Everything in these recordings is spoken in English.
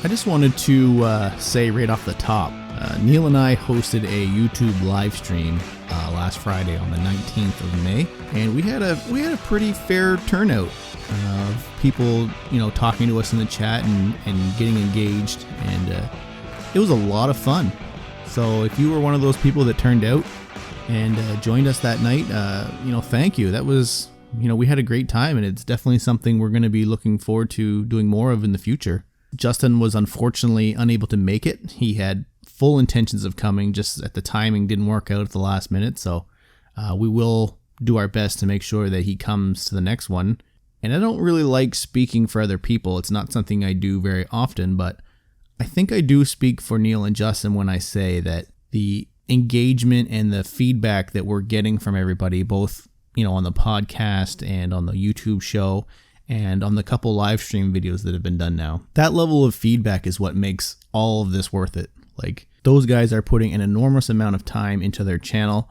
I just wanted to say right off the top, Neil and I hosted a YouTube live stream last Friday on the 19th of May, and we had a pretty fair turnout of people, talking to us in the chat and getting engaged, and it was a lot of fun. So if you were one of those people that turned out and joined us that night, thank you. That was, we had a great time, and it's definitely something we're going to be looking forward to doing more of in the future. Justin was unfortunately unable to make it. He had full intentions of coming, just at the timing didn't work out at the last minute. So we will do our best to make sure that he comes to the next one. And I don't really like speaking for other people. It's not something I do very often, but I think I do speak for Neil and Justin when I say that the engagement and the feedback that we're getting from everybody, both, on the podcast and on the YouTube show, and on the couple live stream videos that have been done now. That level of feedback is what makes all of this worth it. Like, those guys are putting an enormous amount of time into their channel,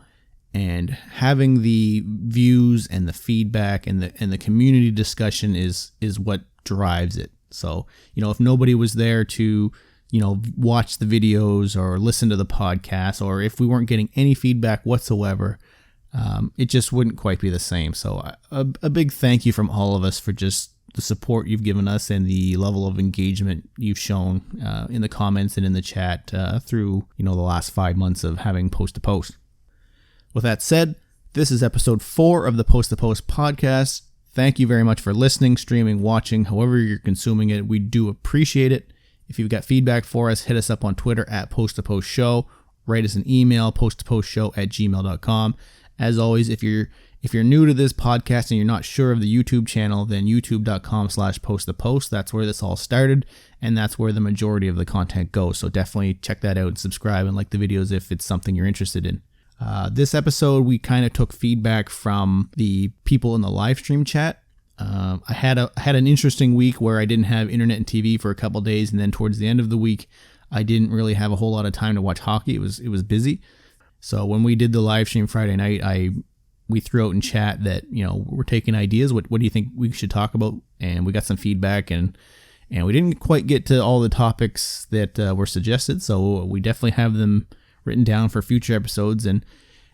and having the views and the feedback and the community discussion is what drives it. So, if nobody was there to, watch the videos or listen to the podcast, or if we weren't getting any feedback whatsoever, it just wouldn't quite be the same. So a big thank you from all of us for just the support you've given us and the level of engagement you've shown in the comments and in the chat through the last 5 months of having Post to Post. With that said, this is episode 4 of the Post to Post podcast. Thank you very much for listening, streaming, watching, however you're consuming it. We do appreciate it. If you've got feedback for us, hit us up on Twitter at Post to Post Show. Write us an email, posttopostshow@gmail.com. As always, if you're new to this podcast and you're not sure of the YouTube channel, then youtube.com/post-to-post. That's where this all started, and that's where the majority of the content goes. So definitely check that out and subscribe and like the videos if it's something you're interested in. This episode, we kind of took feedback from the people in the live stream chat. I had an interesting week where I didn't have internet and TV for a couple days, and then towards the end of the week, I didn't really have a whole lot of time to watch hockey. It was busy. So when we did the live stream Friday night, we threw out in chat that, we're taking ideas. What do you think we should talk about? And we got some feedback, and we didn't quite get to all the topics that were suggested. So we definitely have them written down for future episodes. And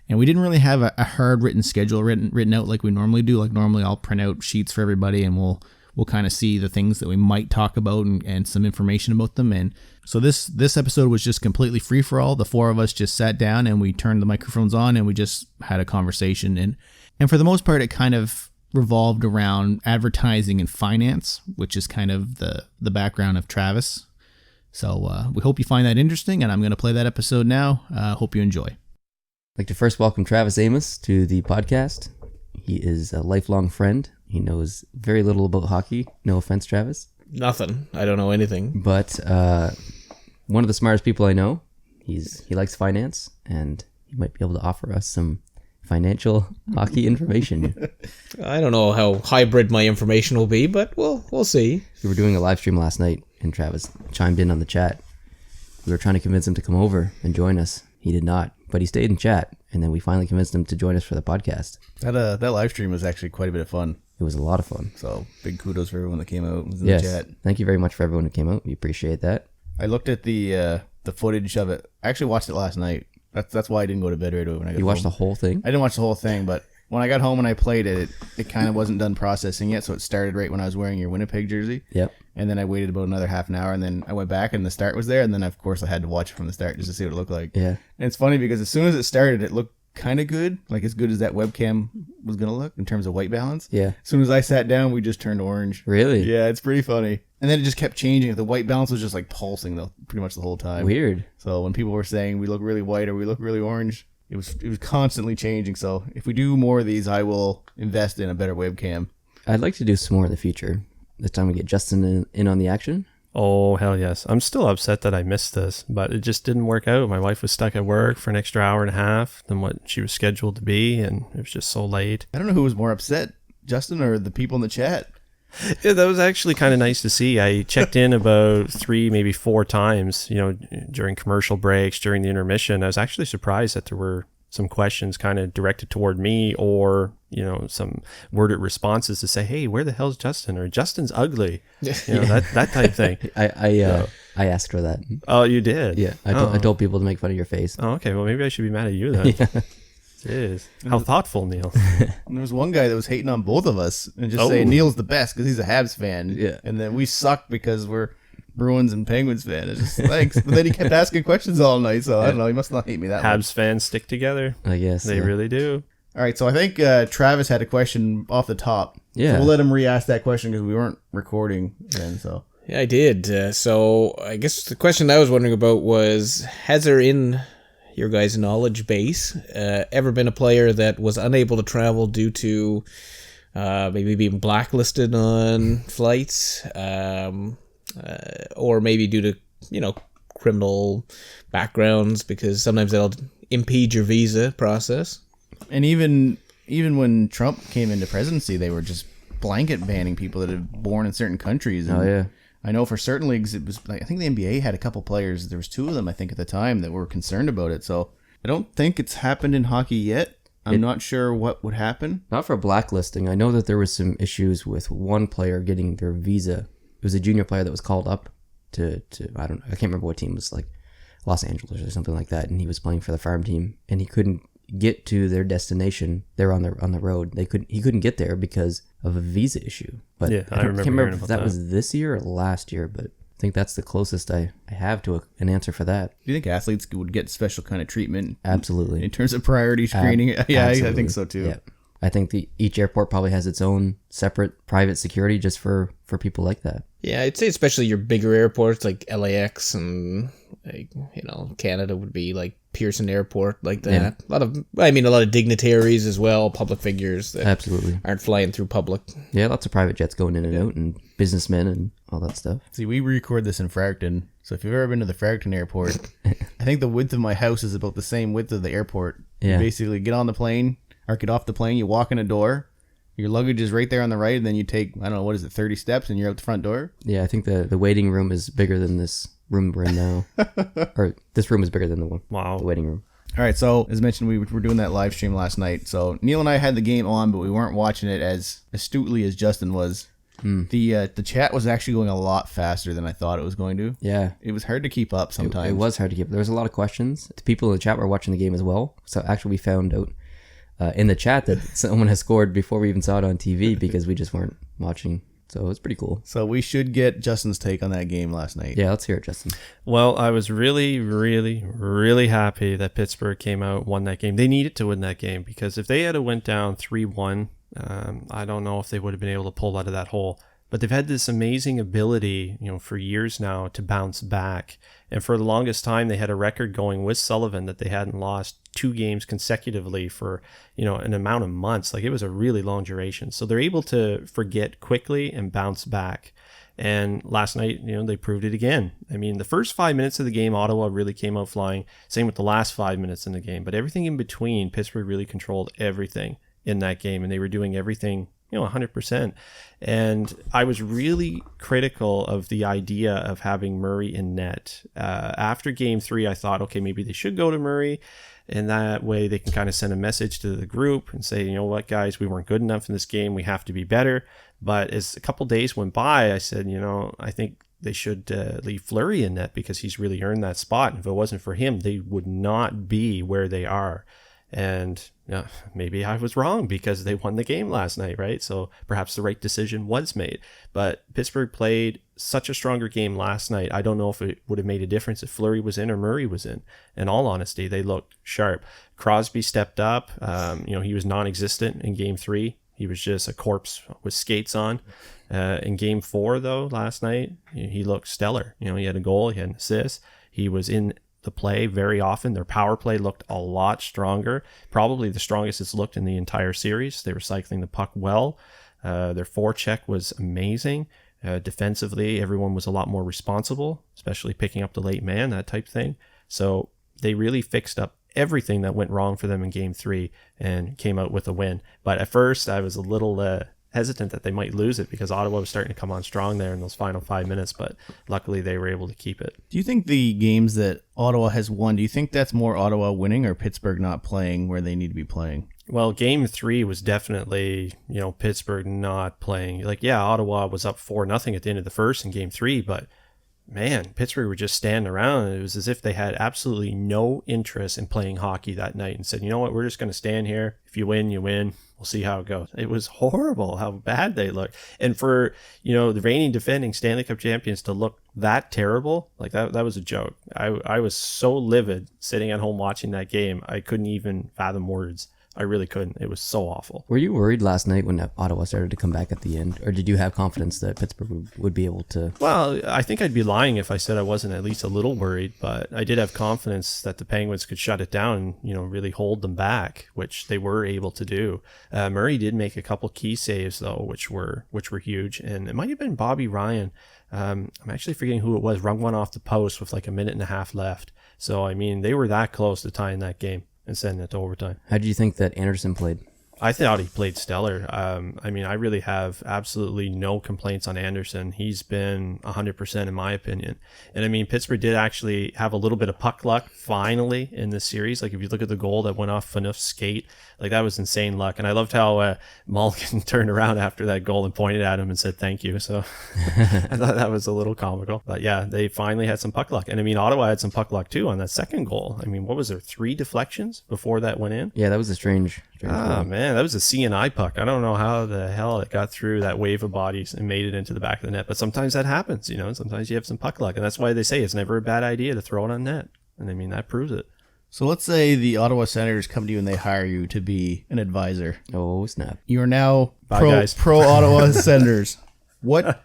we didn't really have a hard written schedule written out like we normally do. Like normally I'll print out sheets for everybody, and we'll kind of see the things that we might talk about and some information about them. And so this episode was just completely free for all. The 4 of us just sat down and we turned the microphones on and we just had a conversation. And for the most part, it kind of revolved around advertising and finance, which is kind of the background of Travis. So we hope you find that interesting, and I'm going to play that episode now. Hope you enjoy. I'd like to first welcome Travis Amos to the podcast. He is a lifelong friend. He knows very little about hockey. No offense, Travis. Nothing. I don't know anything. But one of the smartest people I know. He likes finance, and he might be able to offer us some financial hockey information. I don't know how hybrid my information will be, but we'll see. We were doing a live stream last night, and Travis chimed in on the chat. We were trying to convince him to come over and join us. He did not, but he stayed in chat, and then we finally convinced him to join us for the podcast. That live stream was actually quite a bit of fun. It was a lot of fun. So big kudos for everyone that came out and was in the chat. Thank you very much for everyone who came out. We appreciate that. I looked at the footage of it. I actually watched it last night. That's why I didn't go to bed right away when I got home. You watched the whole thing? I didn't watch the whole thing, but when I got home and I played it kind of wasn't done processing yet, so it started right when I was wearing your Winnipeg jersey. Yep. And then I waited about another half an hour, and then I went back and the start was there, and then of course I had to watch it from the start just to see what it looked like. Yeah. And it's funny because as soon as it started, it looked kind of good, like as good as that webcam was going to look in terms of white balance. Yeah. As soon as I sat down, we just turned orange. Really? Yeah, it's pretty funny. And then it just kept changing. The white balance was just like pulsing though, pretty much the whole time. Weird. So when people were saying we look really white or we look really orange, it was constantly changing. So if we do more of these, I will invest in a better webcam. I'd like to do some more in the future. This time we get Justin in on the action. Oh, hell yes. I'm still upset that I missed this, but it just didn't work out. My wife was stuck at work for an extra hour and a half than what she was scheduled to be, and it was just so late. I don't know who was more upset, Justin or the people in the chat. Yeah, that was actually kind of nice to see. I checked in about 3, maybe 4 times, during commercial breaks, during the intermission. I was actually surprised that there were some questions kind of directed toward me, or some worded responses to say, hey, where the hell's Justin, or Justin's ugly, that type thing. I asked her that. Oh, you did? Yeah, I told people to make fun of your face. Oh, okay. Well, maybe I should be mad at you then. Yeah. Jeez. How thoughtful, Neil. And there was one guy that was hating on both of us and just saying Neil's the best because he's a Habs fan. Yeah. And then we suck because we're Bruins and Penguins fan. It's just thanks. But then he kept asking questions all night, so I don't know. He must not hate me that much. Habs fans stick together. I guess They really do. All right, so I think Travis had a question off the top. Yeah. So we'll let him re-ask that question because we weren't recording then, so... Yeah, I did. So I guess the question I was wondering about was, has there in your guys' knowledge base ever been a player that was unable to travel due to maybe being blacklisted on flights, or maybe due to, criminal backgrounds, because sometimes that'll impede your visa process? And even when Trump came into presidency, they were just blanket banning people that have born in certain countries. And Oh yeah. I know for certain leagues, it was like, I think the NBA had a couple players. There was two of them, I think, at the time that were concerned about it. So I don't think it's happened in hockey yet. I'm not sure what would happen. Not for blacklisting. I know that there was some issues with one player getting their visa. It was a junior player that was called up to I don't know. I can't remember what team it was, like Los Angeles or something like that, and he was playing for the farm team, and he couldn't get to their destination. They're on the road. He couldn't get there because of a visa issue. But Yeah, I can't remember remember hearing if about that that. was this year or last year, but I think that's the closest I have to an answer for that. Do you think athletes would get special kind of treatment Absolutely. in terms of priority screening? Yeah, I Absolutely. think so too. Yeah. I think each airport probably has its own separate private security just for people like that. Yeah, I'd say especially your bigger airports like LAX and Canada would be like Pearson Airport, like that. Yeah. A lot of dignitaries as well, public figures that Absolutely. aren't flying through public. Yeah, lots of private jets going in and out, and businessmen and all that stuff. See, we record this in Fredericton, so if you've ever been to the Fredericton airport, I think the width of my house is about the same width of the airport. Yeah. You basically get on the plane, or get off the plane, you walk in a door, your luggage is right there on the right, and then you take, 30 steps, and you're out the front door. Yeah, I think the waiting room is bigger than this room we're in now. Or this room is bigger than the waiting room. All right, so as mentioned, we were doing that live stream last night. So Neil and I had the game on, but we weren't watching it as astutely as Justin was. The chat was actually going a lot faster than I thought it was going to. Yeah. It was hard to keep up sometimes. It was hard to keep. There was a lot of questions. The people in the chat were watching the game as well. So actually we found out in the chat that someone has scored before we even saw it on TV because we just weren't watching. So it was pretty cool. So we should get Justin's take on that game last night. Yeah, let's hear it, Justin. Well, I was really, really, really happy that Pittsburgh came out, won that game. They needed to win that game because if they had went down 3-1, I don't know if they would have been able to pull out of that hole. But they've had this amazing ability, for years now to bounce back. And for the longest time, they had a record going with Sullivan that they hadn't lost 2 games consecutively for, an amount of months. Like, it was a really long duration. So they're able to forget quickly and bounce back. And last night, they proved it again. I mean, the first 5 minutes of the game, Ottawa really came out flying. Same with the last 5 minutes in the game. But everything in between, Pittsburgh really controlled everything in that game. And they were doing everything 100%. And I was really critical of the idea of having Murray in net. After game 3, I thought, okay, maybe they should go to Murray. And that way they can kind of send a message to the group and say, you know what, guys, we weren't good enough in this game. We have to be better. But as a couple days went by, I said, I think they should leave Fleury in net because he's really earned that spot. And if it wasn't for him, they would not be where they are. And maybe I was wrong because they won the game last night, right? So perhaps the right decision was made. But Pittsburgh played such a stronger game last night. I don't know if it would have made a difference if Fleury was in or Murray was in. In all honesty, they looked sharp. Crosby stepped up. He was non-existent in game 3. He was just a corpse with skates on. In game 4, though, last night, he looked stellar. He had a goal, he had an assist. He was in the play very often. Their power play looked a lot stronger, probably the strongest it's looked in the entire series. They were cycling the puck well. Their forecheck was amazing. Defensively, everyone was a lot more responsible, especially picking up the late man, that type thing. So they really fixed up everything that went wrong for them in game 3 and came out with a win. But at first I was a little hesitant that they might lose it because Ottawa was starting to come on strong there in those final 5 minutes, but luckily they were able to keep it. Do you think the games that Ottawa has won, do you think that's more Ottawa winning or Pittsburgh not playing where they need to be playing? Well, game 3 was definitely, Pittsburgh not playing. Like, yeah, Ottawa was up 4-0 at the end of the first in game 3, but man, Pittsburgh were just standing around. It was as if they had absolutely no interest in playing hockey that night and said, you know what, we're just going to stand here. If you win, you win. We'll see how it goes. It was horrible how bad they looked. And for, the reigning defending Stanley Cup champions to look that terrible, like that was a joke. I was so livid sitting at home watching that game. I couldn't even fathom words. I really couldn't. It was so awful. Were you worried last night when Ottawa started to come back at the end? Or did you have confidence that Pittsburgh would be able to? Well, I think I'd be lying if I said I wasn't at least a little worried, but I did have confidence that the Penguins could shut it down and, really hold them back, which they were able to do. Murray did make a couple key saves, though, which were huge. And it might have been Bobby Ryan. I'm actually forgetting who it was. Rung one off the post with like a minute and a half left. So, they were that close to tying that game and sending it to overtime. How did you think that Anderson played? I thought he played stellar. I really have absolutely no complaints on Anderson. He's been 100% in my opinion. And Pittsburgh did actually have a little bit of puck luck finally in this series. Like if you look at the goal that went off Phaneuf's skate, like that was insane luck. And I loved how Mulligan turned around after that goal and pointed at him and said thank you. So I thought that was a little comical. But yeah, they finally had some puck luck. And Ottawa had some puck luck too on that second goal. What was there, 3 deflections before that went in? Yeah, that was a strange goal. Man, that was a CNI puck. I don't know how the hell it got through that wave of bodies and made it into the back of the net. But sometimes that happens, Sometimes you have some puck luck. And that's why they say it's never a bad idea to throw it on net. And that proves it. So let's say the Ottawa Senators come to you and they hire you to be an advisor. Oh, snap. You are now Bye, pro Ottawa Senators. What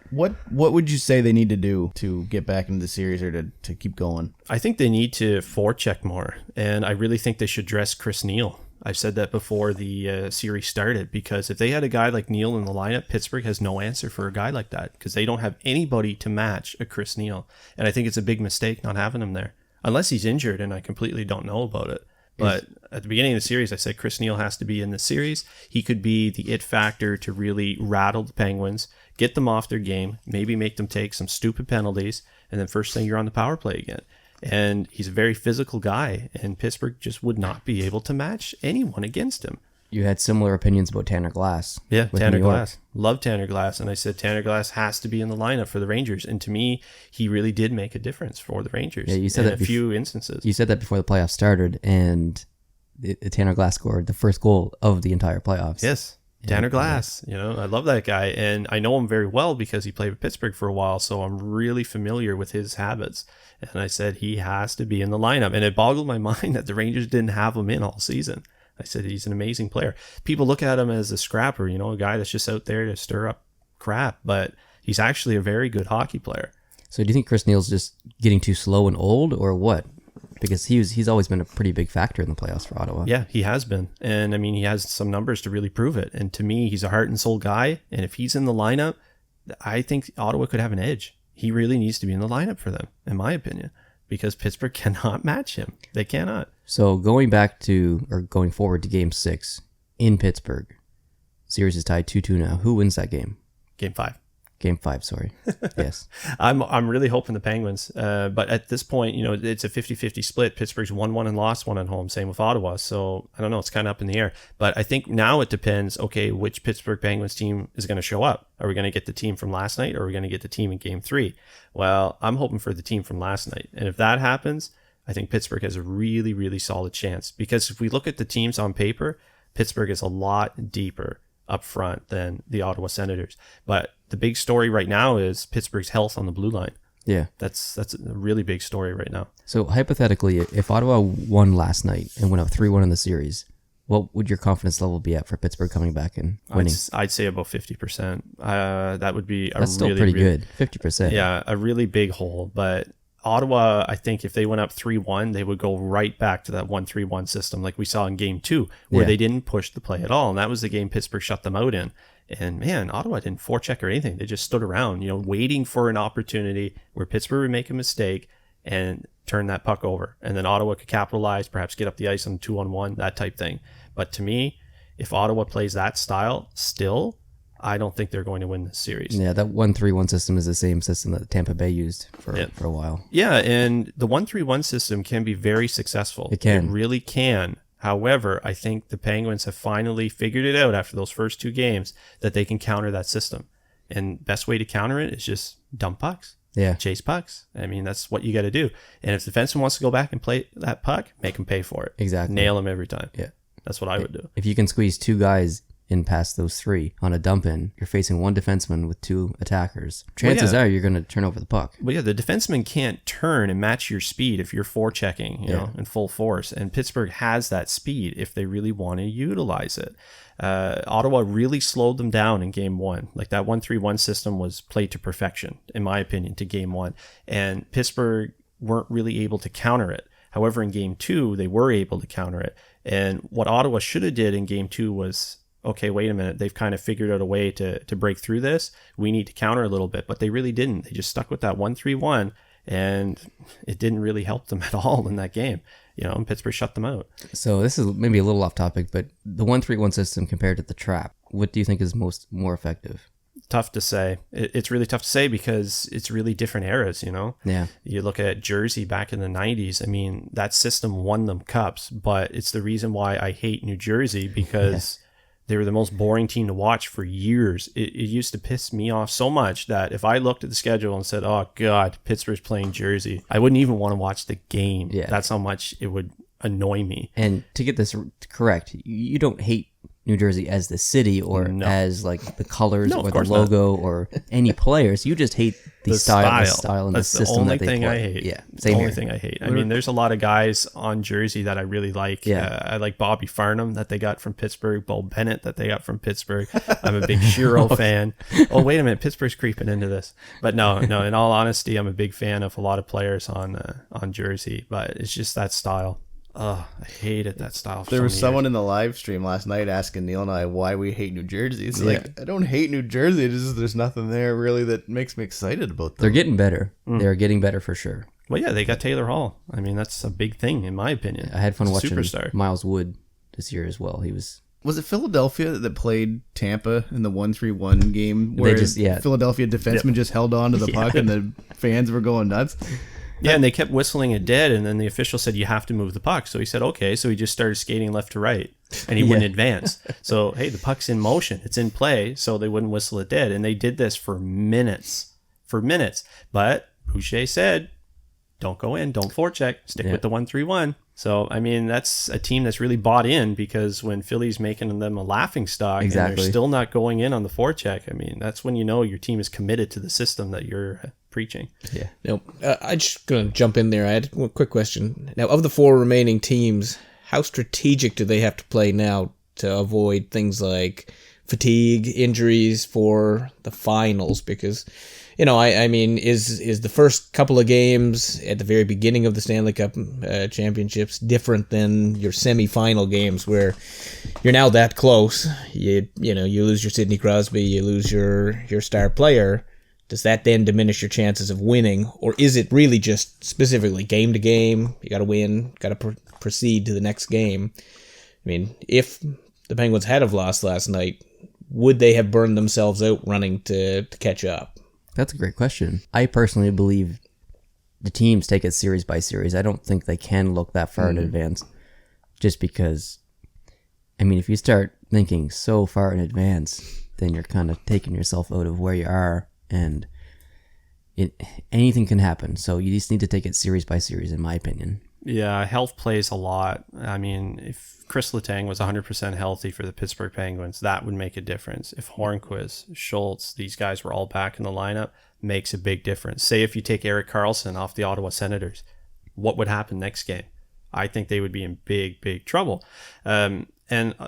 would you say they need to do to get back into the series or to keep going? I think they need to forecheck more. And I really think they should dress Chris Neal. I've said that before the series started, because if they had a guy like Neal in the lineup, Pittsburgh has no answer for a guy like that because they don't have anybody to match a Chris Neal. And I think it's a big mistake not having him there, unless he's injured, and I completely don't know about it. But at the beginning of the series, I said Chris Neal has to be in the series. He could be the it factor to really rattle the Penguins, get them off their game, maybe make them take some stupid penalties, and then first thing you're on the power play again. And he's a very physical guy, and Pittsburgh just would not be able to match anyone against him. You had similar opinions about Tanner Glass. Yeah, Tanner Glass. Love Tanner Glass. And I said Tanner Glass has to be in the lineup for the Rangers. And to me, he really did make a difference for the Rangers. Yeah, you said that in a few instances. You said that before the playoffs started, and Tanner Glass scored the first goal of the entire playoffs. Yes. Tanner Glass, I love that guy, and I know him very well because he played with Pittsburgh for a while, so I'm really familiar with his habits. And I said he has to be in the lineup, and it boggled my mind that the Rangers didn't have him in all season. I said he's an amazing player. People look at him as a scrapper, a guy that's just out there to stir up crap, but he's actually a very good hockey player. So do you think Chris Neal's just getting too slow and old, or what? Because he's always been a pretty big factor in the playoffs for Ottawa. Yeah, he has been. And he has some numbers to really prove it. And to me, he's a heart and soul guy. And if he's in the lineup, I think Ottawa could have an edge. He really needs to be in the lineup for them, in my opinion, because Pittsburgh cannot match him. They cannot. So going forward to game 6 in Pittsburgh, series is tied 2-2 now. Who wins that game? Game 5. Game 5, sorry. Yes. I'm really hoping the Penguins. But at this point, it's a 50-50 split. Pittsburgh's won one and lost one at home. Same with Ottawa. So I don't know. It's kind of up in the air. But I think now it depends, okay, which Pittsburgh Penguins team is going to show up. Are we going to get the team from last night, or are we going to get the team in game 3? Well, I'm hoping for the team from last night. And if that happens, I think Pittsburgh has a really, really solid chance. Because if we look at the teams on paper, Pittsburgh is a lot deeper up front than the Ottawa Senators. But the big story right now is Pittsburgh's health on the blue line. Yeah. That's a really big story right now. So hypothetically, if Ottawa won last night and went up 3-1 in the series, what would your confidence level be at for Pittsburgh coming back and winning? I'd say about 50%. That would be That's still pretty good. 50%. Yeah, a really big hole. But Ottawa, I think if they went up 3-1, they would go right back to that 1-3-1 system like we saw in game 2, where they didn't push the play at all. And that was the game Pittsburgh shut them out in. And man, Ottawa didn't forecheck or anything. They just stood around, waiting for an opportunity where Pittsburgh would make a mistake and turn that puck over. And then Ottawa could capitalize, perhaps get up the ice on 2-on-1, that type thing. But to me, if Ottawa plays that style still, I don't think they're going to win this series. Yeah, that 1-3-1 system is the same system that Tampa Bay used for a while. Yeah, and the 1-3-1 system can be very successful. It can. It really can. However, I think the Penguins have finally figured it out after those first 2 games that they can counter that system. And best way to counter it is just dump pucks. Yeah. Chase pucks. I mean, that's what you got to do. And if the defenseman wants to go back and play that puck, make him pay for it. Exactly. Nail him every time. Yeah. That's what I would do. If you can squeeze 2 guys in past those 3 on a dump in, you're facing 1 defenseman with 2 attackers. Chances are you're going to turn over the puck. Well, yeah, the defenseman can't turn and match your speed if you're forechecking, you know, in full force. And Pittsburgh has that speed if they really want to utilize it. Ottawa really slowed them down in game 1. Like that 1-3-1 system was played to perfection, in my opinion, to game 1. And Pittsburgh weren't really able to counter it. However, in game 2, they were able to counter it. And what Ottawa should have did in game 2 was, okay, wait a minute, they've kind of figured out a way to break through this. We need to counter a little bit, but they really didn't. They just stuck with that 1-3-1, and it didn't really help them at all in that game. You know, and Pittsburgh shut them out. So this is maybe a little off topic, but the 1-3-1 system compared to the trap, what do you think is more effective? Tough to say. It's really tough to say because it's really different eras, you know? Yeah. You look at Jersey back in the 90s. I mean, that system won them cups, but it's the reason why I hate New Jersey because they were the most boring team to watch for years. It used to piss me off so much that if I looked at the schedule and said, oh, God, Pittsburgh's playing Jersey, I wouldn't even want to watch the game. Yeah. That's how much it would annoy me. And to get this correct, you don't hate New Jersey as the city or as like the colors or the logo or any players. You just hate the style and That's the system that they play. The only thing I hate. Yeah, the only thing I hate. I mean, there's a lot of guys on Jersey that I really like. Yeah. I like Bobby Farnham that they got from Pittsburgh, Bo Bennett that they got from Pittsburgh. I'm a big Shiro fan. Oh, wait a minute, Pittsburgh's creeping into this. But no. In all honesty, I'm a big fan of a lot of players on Jersey. But it's just that style. Oh, I hated that style. There was someone in the live stream last night asking Neil and I why we hate New Jersey. It's like, I don't hate New Jersey. It's just there's nothing there really that makes me excited about them. They're getting better. They're getting better for sure. Well, yeah, they got Taylor Hall. I mean, that's a big thing in my opinion. I had fun watching Superstar. Miles Wood this year as well. He was... Was it Philadelphia that played Tampa in the 1-3-1 game where Philadelphia defenseman just held on to the puck and the fans were going nuts? Yeah, and they kept whistling it dead, and then the official said, you have to move the puck. So he said, okay. So he just started skating left to right, and he wouldn't advance. So, hey, the puck's in motion. It's in play, so they wouldn't whistle it dead. And they did this for minutes. But Boucher said, don't go in, don't forecheck, stick with the 1-3-1. So, I mean, that's a team that's really bought in because when Philly's making them a laughing stock and they're still not going in on the forecheck, I mean, that's when you know your team is committed to the system that you're preaching. Yeah. Now, I'm just going to jump in there. I had one quick question. Now, of the 4 remaining teams, how strategic do they have to play now to avoid things like fatigue, injuries for the finals? Because, you know, I mean, is the first couple of games at the very beginning of the Stanley Cup championships different than your semifinal games where you're now that close? You lose your Sidney Crosby, you lose your star player. Does that then diminish your chances of winning? Or is it really just specifically game to game? You got to win, got to proceed to the next game. I mean, if the Penguins had have lost last night, would they have burned themselves out running to catch up? That's a great question. I personally believe the teams take it series by series. I don't think they can look that far in advance just because, I mean, if you start thinking so far in advance, then you're kind of taking yourself out of where you are. And anything can happen. So you just need to take it series by series, in my opinion. Yeah, health plays a lot. I mean, if Chris Letang was 100% healthy for the Pittsburgh Penguins, that would make a difference. If Hornquist, Schultz, these guys were all back in the lineup, makes a big difference. Say if you take Erik Karlsson off the Ottawa Senators, what would happen next game? I think they would be in big, big trouble. And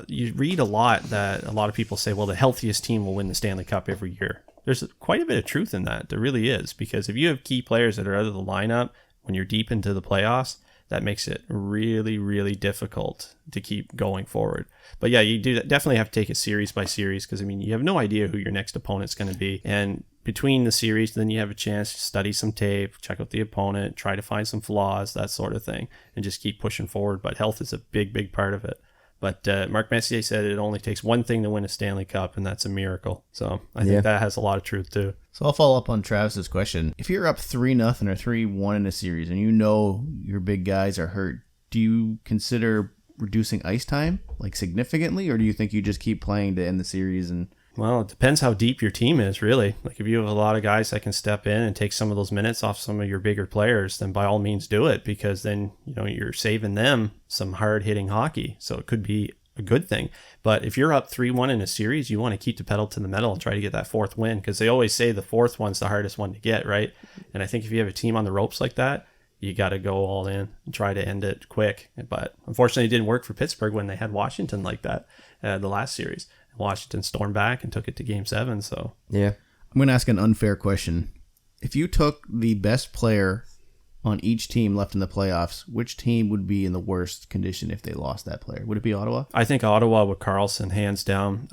you read a lot that a lot of people say, well, the healthiest team will win the Stanley Cup every year. There's quite a bit of truth in that. There really is. Because if you have key players that are out of the lineup when you're deep into the playoffs, that makes it really, really difficult to keep going forward. But yeah, you do definitely have to take it series by series because, I mean, you have no idea who your next opponent's going to be. And between the series, then you have a chance to study some tape, check out the opponent, try to find some flaws, that sort of thing, and just keep pushing forward. But health is a big, big part of it. But Mark Messier said it only takes one thing to win a Stanley Cup, and that's a miracle. So I think that has a lot of truth too. So I'll follow up on Travis's question. If you're up 3-0 or 3-1 in a series and you know your big guys are hurt, do you consider reducing ice time like significantly, or do you think you just keep playing to end the series? And well, it depends how deep your team is, really. Like if you have a lot of guys that can step in and take some of those minutes off some of your bigger players, then by all means do it, because then you're saving them some hard-hitting hockey. So it could be a good thing. But if you're up 3-1 in a series, you want to keep the pedal to the metal and try to get that fourth win, because they always say the fourth one's the hardest one to get, right? And I think if you have a team on the ropes like that, you got to go all in and try to end it quick. But unfortunately, it didn't work for Pittsburgh when they had Washington like that the last series. Washington stormed back and took it to Game 7. So yeah, I'm going to ask an unfair question. If you took the best player on each team left in the playoffs, which team would be in the worst condition if they lost that player? Would it be Ottawa? I think Ottawa with Karlsson, hands down.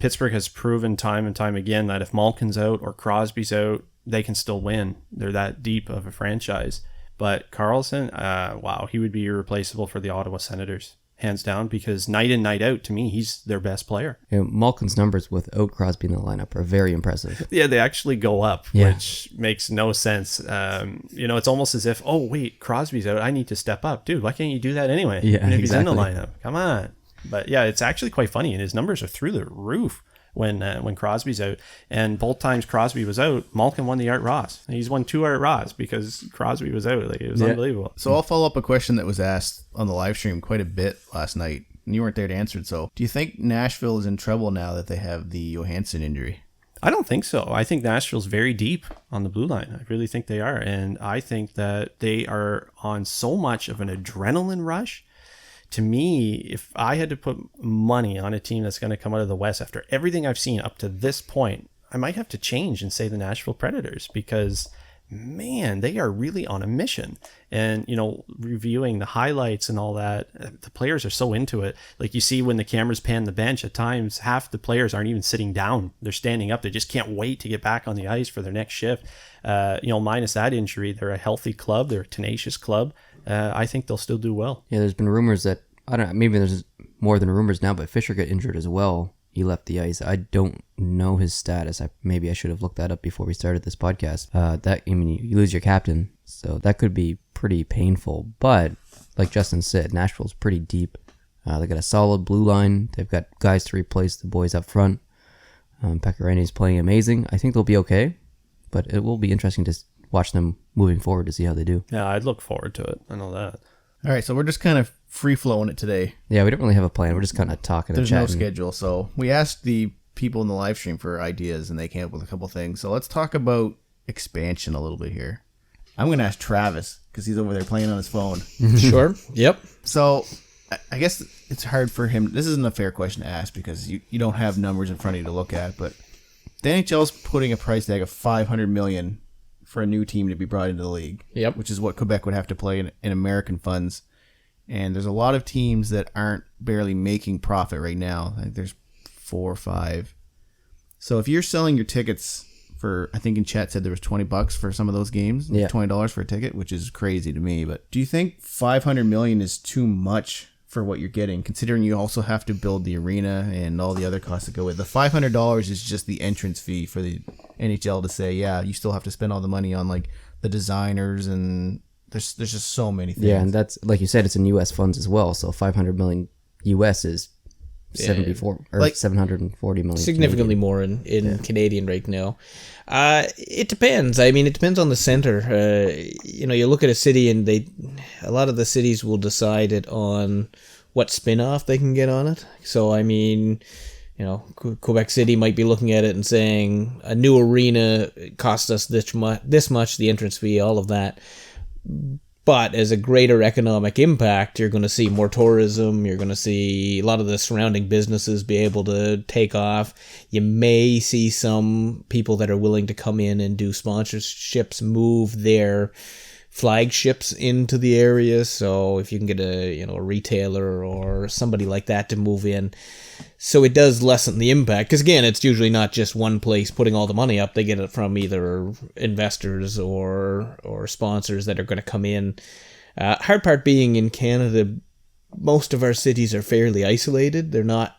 Pittsburgh has proven time and time again that if Malkin's out or Crosby's out, they can still win. They're that deep of a franchise. But Karlsson, wow, he would be irreplaceable for the Ottawa Senators. Hands down, because night in, night out, to me, he's their best player. Malkin's numbers without Crosby in the lineup are very impressive. Yeah, they actually go up, which makes no sense. It's almost as if, oh, wait, Crosby's out. I need to step up. Dude, why can't you do that anyway? Yeah, if exactly. He's in the lineup. Come on. But yeah, it's actually quite funny, and his numbers are through the roof when Crosby's out. And both times Crosby was out, Malkin won the Art Ross. He's won 2 Art Ross because Crosby was out. Like, it was unbelievable. So I'll follow up a question that was asked on the live stream quite a bit last night, and you weren't there to answer it. So do you think Nashville is in trouble now that they have the Johansson injury? I don't think so. I think Nashville's very deep on the blue line. I really think they are. And I think that they are on so much of an adrenaline rush. To me, if I had to put money on a team that's going to come out of the West after everything I've seen up to this point, I might have to change and say the Nashville Predators, because, man, they are really on a mission. And, reviewing the highlights and all that, the players are so into it. Like you see when the cameras pan the bench, at times half the players aren't even sitting down. They're standing up. They just can't wait to get back on the ice for their next shift. Minus that injury, they're a healthy club. They're a tenacious club. I think they'll still do well. Yeah, there's been rumors that, I don't know, maybe there's more than rumors now, but Fisher got injured as well. He left the ice. I don't know his status. Maybe I should have looked that up before we started this podcast. You lose your captain, so that could be pretty painful. But like Justin said, Nashville's pretty deep. They got a solid blue line. They've got guys to replace the boys up front. Pecorini's playing amazing. I think they'll be okay, but it will be interesting to watch them moving forward to see how they do. Yeah, I'd look forward to it. I know that. All right, so we're just kind of free-flowing it today. Yeah, we don't really have a plan. We're just kind of talking and chatting. There's no schedule, so we asked the people in the live stream for ideas, and they came up with a couple things. So let's talk about expansion a little bit here. I'm going to ask Travis, because he's over there playing on his phone. Sure. Yep. So I guess it's hard for him. This isn't a fair question to ask, because you don't have numbers in front of you to look at, but the NHL's putting a price tag of $500 million for a new team to be brought into the league. Yep. Which is what Quebec would have to play in American funds. And there's a lot of teams that aren't barely making profit right now. I think there's 4 or 5. So if you're selling your tickets for, I think in chat said there was $20 for some of those games. Yeah. $20 for a ticket, which is crazy to me. But do you think $500 million is too much for what you're getting, considering you also have to build the arena and all the other costs that go with it? The $500 is just the entrance fee for the NHL to say, yeah, you still have to spend all the money on like the designers, and there's just so many things. Yeah, and that's, like you said, it's in U.S. funds as well. So $500 million U.S. is 74 or like 740 million. Significantly Canadian. more in Canadian right now. It depends. I mean, it depends on the center. You look at a city, and a lot of the cities will decide it on what spin-off they can get on it. So, I mean, Quebec City might be looking at it and saying a new arena costs us this much, the entrance fee, all of that. But as a greater economic impact, you're going to see more tourism. You're going to see a lot of the surrounding businesses be able to take off. You may see some people that are willing to come in and do sponsorships move their flagships into the area. So if you can get a retailer or somebody like that to move in, so it does lessen the impact. Because again, it's usually not just one place putting all the money up. They get it from either investors or sponsors that are going to come in. Hard part being in Canada, most of our cities are fairly isolated. They're not.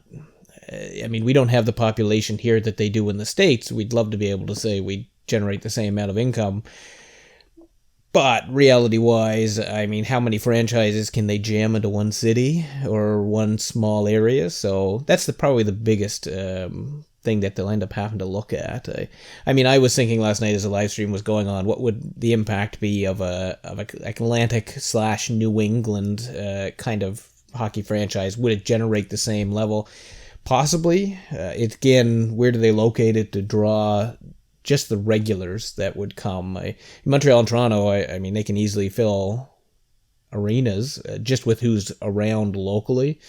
I mean, we don't have the population here that they do in the States. We'd love to be able to say we generate the same amount of income. But reality-wise, I mean, how many franchises can they jam into one city or one small area? So that's probably the biggest thing that they'll end up having to look at. I mean, I was thinking last night as the live stream was going on, what would the impact be of a Atlantic/New England kind of hockey franchise? Would it generate the same level? Possibly. It's again, where do they locate it to draw just the regulars that would come? In Montreal and Toronto, I mean, they can easily fill arenas just with who's around locally.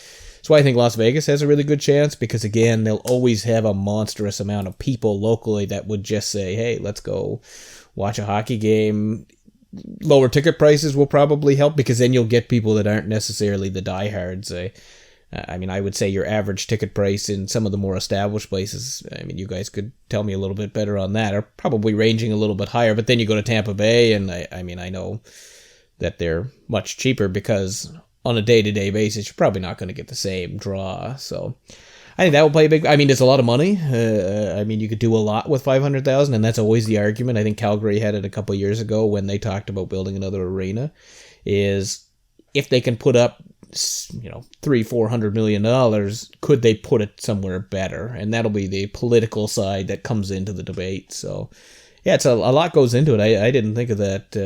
So I think Las Vegas has a really good chance because, again, they'll always have a monstrous amount of people locally that would just say, hey, let's go watch a hockey game. Lower ticket prices will probably help because then you'll get people that aren't necessarily the diehards. I mean, I would say your average ticket price in some of the more established places, I mean, you guys could tell me a little bit better on that, are probably ranging a little bit higher. But then you go to Tampa Bay, and I mean, I know that they're much cheaper because on a day-to-day basis, you're probably not going to get the same draw. So I think that will play a big... I mean, it's a lot of money. I mean, you could do a lot with $500,000, and that's always the argument. I think Calgary had it a couple of years ago when they talked about building another arena, is if they can put up, you know, $300-400 million, could they put it somewhere better? And that'll be the political side that comes into the debate. So yeah, it's a lot goes into it. I didn't think of that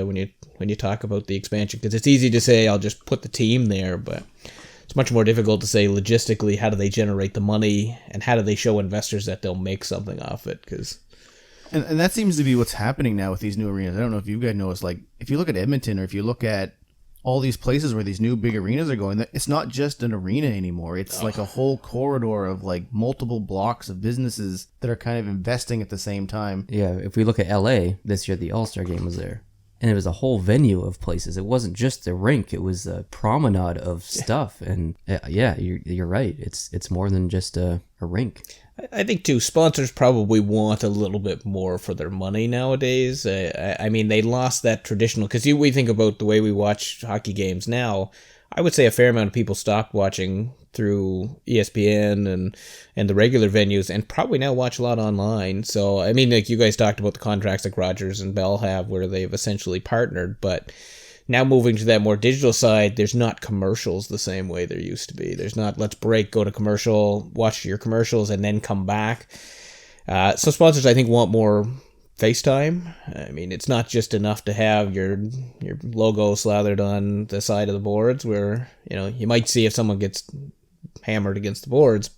when you talk about the expansion, because it's easy to say I'll just put the team there, but it's much more difficult to say logistically how do they generate the money and how do they show investors that they'll make something off it. Because and that seems to be what's happening now with these new arenas. I don't know if you guys noticed, like if you look at Edmonton or if you look at all these places where these new big arenas are going, it's not just an arena anymore. It's like a whole corridor of like multiple blocks of businesses that are kind of investing at the same time. Yeah, if we look at LA, this year the All-Star game was there. And it was a whole venue of places. It wasn't just the rink, it was a promenade of stuff. And yeah, you're right. It's more than just a rink. I think, too, sponsors probably want a little bit more for their money nowadays. I mean, they lost that traditional... Because we think about the way we watch hockey games now, I would say a fair amount of people stopped watching through ESPN and the regular venues and probably now watch a lot online. So, I mean, like you guys talked about the contracts like Rogers and Bell have where they've essentially partnered, but... Now moving to that more digital side, there's not commercials the same way there used to be. There's not, let's break, go to commercial, watch your commercials, and then come back. So sponsors, I think, want more FaceTime. I mean, it's not just enough to have your logo slathered on the side of the boards where, you know, you might see if someone gets hammered against the boards.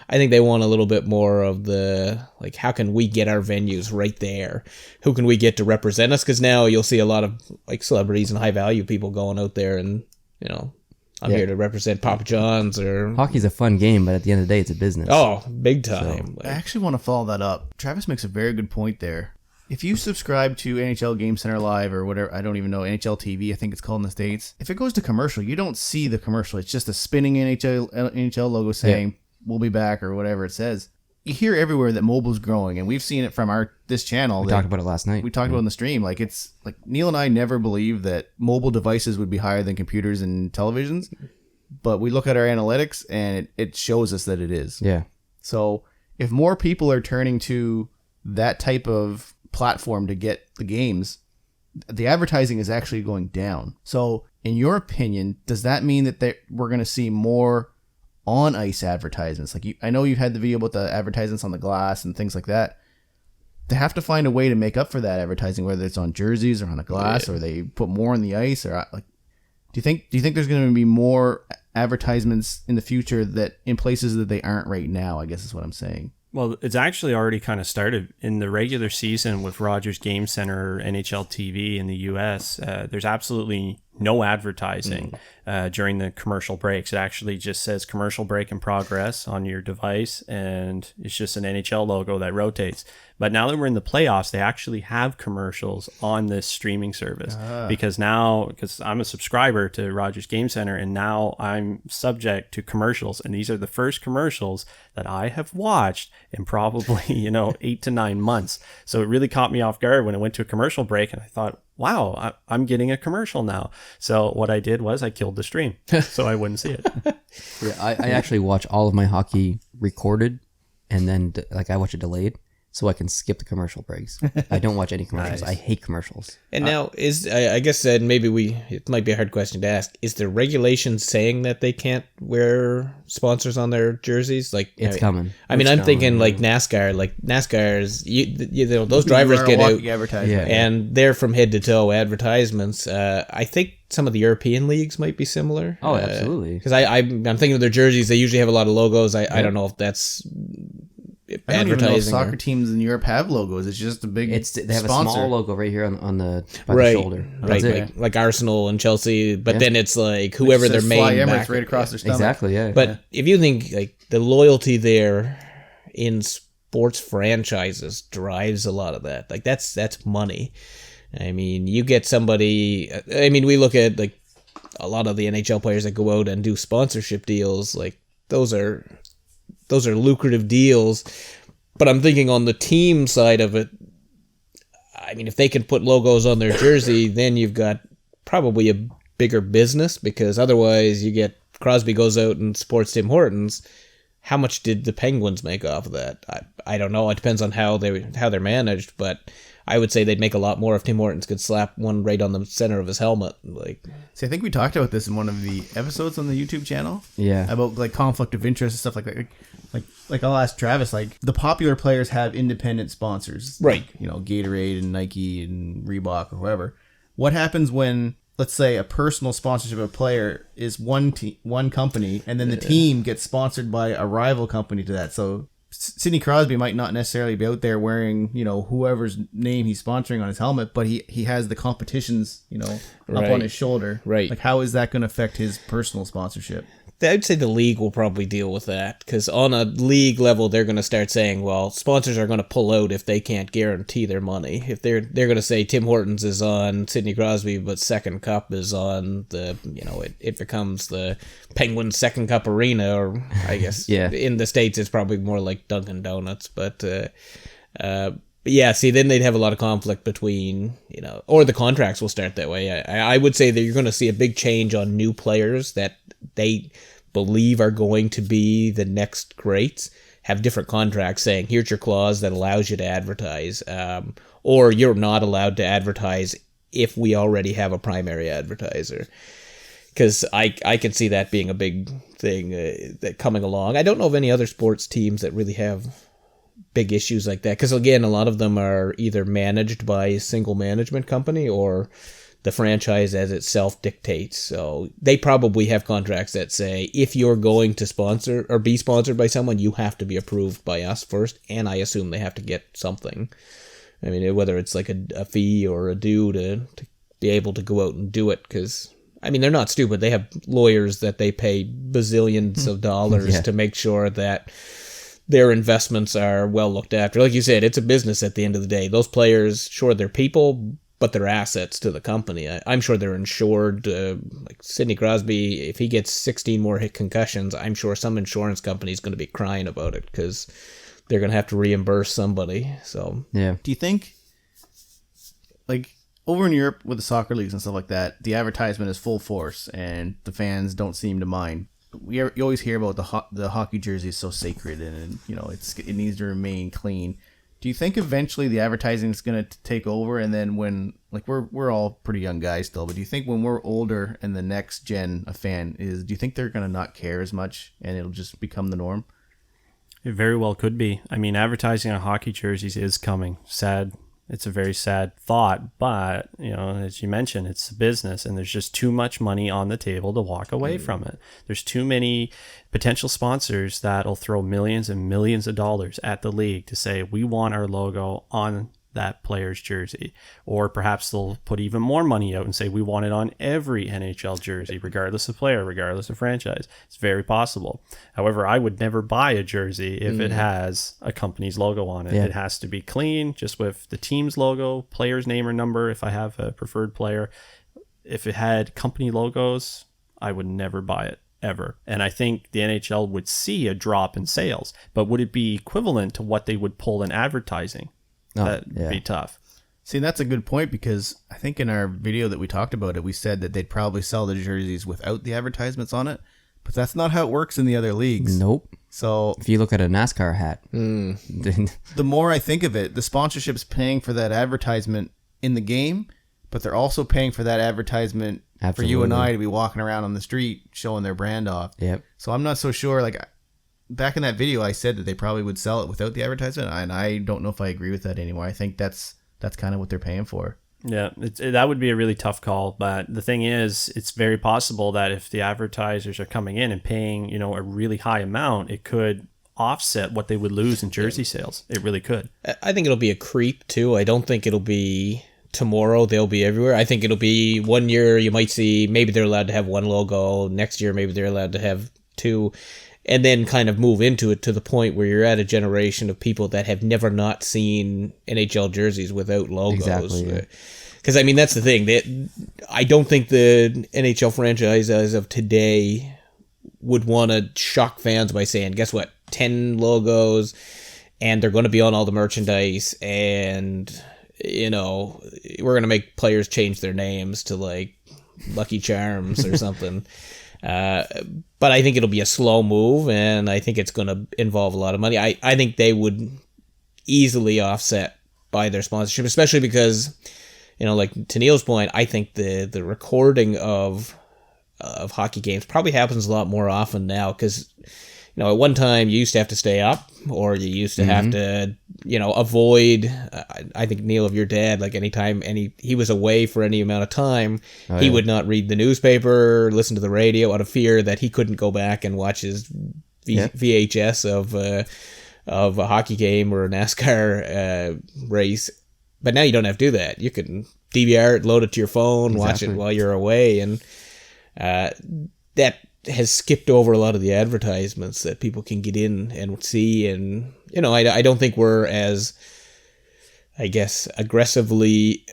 I think they want a little bit more of the, like, how can we get our venues right there? Who can we get to represent us? Because now you'll see a lot of, like, celebrities and high-value people going out there and, you know, I'm here to represent Papa John's or... Hockey's a fun game, but at the end of the day, it's a business. Oh, big time. So, I actually want to follow that up. Travis makes a very good point there. If you subscribe to NHL Game Center Live or whatever, I don't even know, NHL TV, I think it's called in the States, if it goes to commercial, you don't see the commercial. It's just a spinning NHL logo saying... we'll be back or whatever it says. You hear everywhere that mobile's growing, and we've seen it from this channel. We talked about it last night. We talked about it in the stream. Like, it's like Neil and I never believed that mobile devices would be higher than computers and televisions, but we look at our analytics and it shows us that it is. Yeah. So if more people are turning to that type of platform to get the games, the advertising is actually going down. So in your opinion, does that mean that we're going to see more on ice advertisements? Like, I know you've had the video about the advertisements on the glass and things like that. They have to find a way to make up for that advertising, whether it's on jerseys or on the glass, or they put more on the ice, or like, do you think there's going to be more advertisements in the future that in places that they aren't right now? I guess is what I'm saying. Well, it's actually already kind of started in the regular season with Rogers Game Center, NHL TV in the US. There's absolutely no advertising during the commercial breaks. It actually just says commercial break in progress on your device, and it's just an NHL logo that rotates. But now that we're in the playoffs, they actually have commercials on this streaming service because I'm a subscriber to Rogers Game Center, and now I'm subject to commercials, and these are the first commercials that I have watched in probably 8 to 9 months. So it really caught me off guard when it went to a commercial break, and I thought, wow, I'm getting a commercial now. So what I did was I killed the stream so I wouldn't see it. Yeah, I actually watch all of my hockey recorded, and then I watch it delayed, so I can skip the commercial breaks. I don't watch any commercials. Nice. I hate commercials. And now I guess that it might be a hard question to ask. Is there regulation saying that they can't wear sponsors on their jerseys? Like It's coming. I mean, I'm thinking like NASCAR. Like NASCAR's, those drivers get out, advertising. Yeah. and they're from head to toe advertisements. I think some of the European leagues might be similar. Oh, absolutely. Because I'm thinking of their jerseys. They usually have a lot of logos. I don't know if that's I don't even know if advertising. soccer teams in Europe have logos. It's just a big They have sponsor. a small logo right here on the by Right, the shoulder. right, That's it. like Arsenal and Chelsea. But Yeah. then it's like whoever their Says main Fly Emirates back. right across their stomach. Exactly. Yeah. But if you think like the loyalty there in sports franchises drives a lot of that. Like that's money. I mean, you get somebody. I mean, we look at like a lot of the NHL players that go out and do sponsorship deals. Like those are lucrative deals. But I'm thinking on the team side of it. I mean, if they can put logos on their jersey, then you've got probably a bigger business, because otherwise you get Crosby goes out and supports Tim Hortons. How much did the Penguins make off of that? I don't know. It depends on how they're managed, but I would say they'd make a lot more if Tim Hortons could slap one right on the center of his helmet. Like, See, I think we talked about this in one of the episodes on the YouTube channel. Yeah. About like conflict of interest and stuff like that. Like I'll ask Travis, like the popular players have independent sponsors. Right. Like, Gatorade and Nike and Reebok or whoever. What happens when, let's say, a personal sponsorship of a player is one company, and then the team gets sponsored by a rival company to that? So Sidney Crosby might not necessarily be out there wearing, whoever's name he's sponsoring on his helmet, but he has the competitions, up Right. on his shoulder. Right. Like, how is that going to affect his personal sponsorship? I'd say the league will probably deal with that, because on a league level, they're going to start saying, well, sponsors are going to pull out if they can't guarantee their money. If they're going to say Tim Hortons is on Sidney Crosby, but Second Cup is on the, it becomes the Penguins Second Cup Arena, or I guess Yeah. in the States it's probably more like Dunkin' Donuts, but yeah, see, then they'd have a lot of conflict between, or the contracts will start that way. I would say that you're going to see a big change on new players that they believe are going to be the next greats, have different contracts saying, here's your clause that allows you to advertise, or you're not allowed to advertise if we already have a primary advertiser. Because I can see that being a big thing that coming along. I don't know of any other sports teams that really have big issues like that, because again, a lot of them are either managed by a single management company or the franchise as itself dictates. So they probably have contracts that say, if you're going to sponsor or be sponsored by someone, you have to be approved by us first, and I assume they have to get something. I mean, whether it's like a fee or a due to be able to go out and do it, because I mean, they're not stupid. They have lawyers that they pay bazillions of dollars to make sure that their investments are well looked after. Like you said, it's a business at the end of the day. Those players, sure, they're people, but they're assets to the company. I'm sure they're insured. Like Sidney Crosby, if he gets 16 more hit concussions, I'm sure some insurance company is going to be crying about it, because they're going to have to reimburse somebody. So Yeah. Do you think, like, over in Europe with the soccer leagues and stuff like that, the advertisement is full force and the fans don't seem to mind? You always hear about the hockey jersey is so sacred, and it needs to remain clean. Do you think eventually the advertising is going to take over, and then when, like, we're all pretty young guys still, but do you think when we're older and the next gen a fan is, do you think they're going to not care as much and it'll just become the norm? It very well could be. I mean, advertising on hockey jerseys is coming. Sad. It's a very sad thought, but, as you mentioned, it's a business, and there's just too much money on the table to walk away from it. There's too many potential sponsors that'll throw millions and millions of dollars at the league to say, we want our logo on that player's jersey. Or perhaps they'll put even more money out and say, we want it on every NHL jersey, regardless of player, regardless of franchise. It's very possible. However, I would never buy a jersey if it has a company's logo on it. Yeah. It has to be clean, just with the team's logo, player's name or number if I have a preferred player. If it had company logos, I would never buy it, ever. And I think the NHL would see a drop in sales, but would it be equivalent to what they would pull in advertising? Oh, That'd yeah. be tough. See, that's a good point because I think in our video that we talked about it, we said that they'd probably sell the jerseys without the advertisements on it, but that's not how it works in the other leagues. Nope. So If you look at a NASCAR hat, then the more I think of it, the sponsorship's paying for that advertisement in the game, but they're also paying for that advertisement for you and Absolutely. I to be walking around on the street showing their brand off. Yep. So I'm not so sure. Like back in that video, I said that they probably would sell it without the advertisement, and I don't know if I agree with that anymore. I think that's kind of what they're paying for. Yeah, that would be a really tough call. But the thing is, it's very possible that if the advertisers are coming in and paying, a really high amount, it could offset what they would lose in jersey sales. It really could. I think it'll be a creep too. I don't think it'll be tomorrow they'll be everywhere. I think it'll be 1 year you might see maybe they're allowed to have one logo. Next year maybe they're allowed to have two. And then kind of move into it to the point where you're at a generation of people that have never not seen NHL jerseys without logos. Exactly, yeah. Because, I mean, that's the thing. I don't think the NHL franchise as of today would want to shock fans by saying, guess what, 10 logos, and they're going to be on all the merchandise, and, we're going to make players change their names to, like, Lucky Charms or something. But I think it'll be a slow move, and I think it's going to involve a lot of money. I think they would easily offset by their sponsorship, especially because, like to Neil's point, I think the recording of hockey games probably happens a lot more often now because, at one time you used to have to stay up or you used to have to, avoid, I think, Neil, of your dad, like anytime he was away for any amount of time, he would not read the newspaper, listen to the radio out of fear that he couldn't go back and watch his VHS of a hockey game or a NASCAR race. But now you don't have to do that. You can DVR it, load it to your phone, watch it while you're away, and that has skipped over a lot of the advertisements that people can get in and see. And, I don't think we're as, I guess, aggressively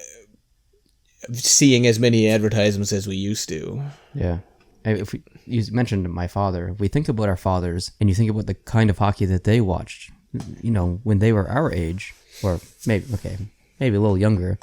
seeing as many advertisements as we used to. Yeah. You mentioned my father. If we think about our fathers and you think about the kind of hockey that they watched, when they were our age, or maybe a little younger,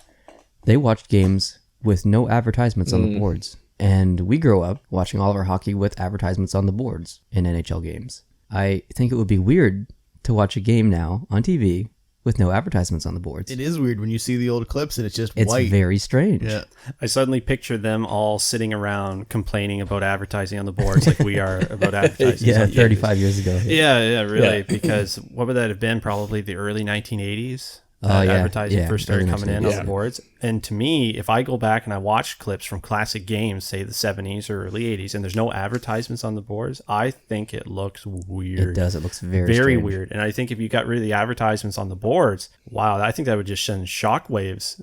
they watched games with no advertisements on the boards. And we grew up watching all of our hockey with advertisements on the boards in NHL games. I think it would be weird to watch a game now on TV with no advertisements on the boards. It is weird when you see the old clips and it's just It's white. very strange. Yeah. I suddenly picture them all sitting around complaining about advertising on the boards like we are about advertising. Yeah, 35 years ago. Yeah, really. Because what would that have been? Probably the early 1980s. Advertising first started coming in on the boards. And to me, if I go back and I watch clips from classic games, say the 70s or early 80s, and there's no advertisements on the boards, I think it looks weird. It does. It looks very strange. Weird. And I think if you got rid of the advertisements on the boards, wow, I think that would just send shockwaves.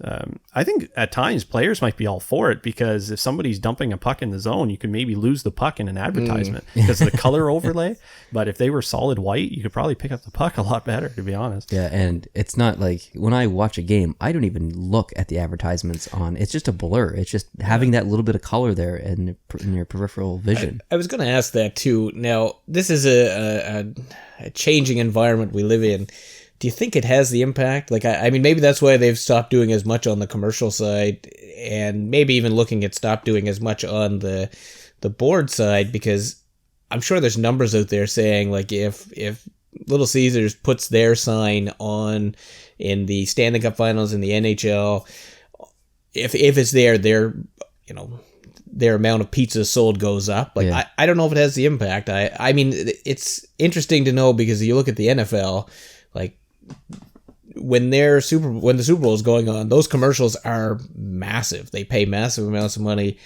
I think at times players might be all for it because if somebody's dumping a puck in the zone, you could maybe lose the puck in an advertisement because of the color overlay. But if they were solid white, you could probably pick up the puck a lot better, to be honest. Yeah, and it's not like when I watch a game, I don't even look at the advertisements on. It's just a blur. It's just having that little bit of color there in your peripheral vision. I was going to ask that too. Now, this is a changing environment we live in. Do you think it has the impact? Like, I mean, maybe that's why they've stopped doing as much on the commercial side, and maybe even looking at stop doing as much on the board side, because I'm sure there's numbers out there saying, like, if Little Caesars puts their sign on in the Stanley Cup Finals in the NHL, if it's there, their amount of pizzas sold goes up. Like, yeah. I don't know if it has the impact. I mean, it's interesting to know because you look at the NFL, like when the Super Bowl is going on, those commercials are massive. They pay massive amounts of money,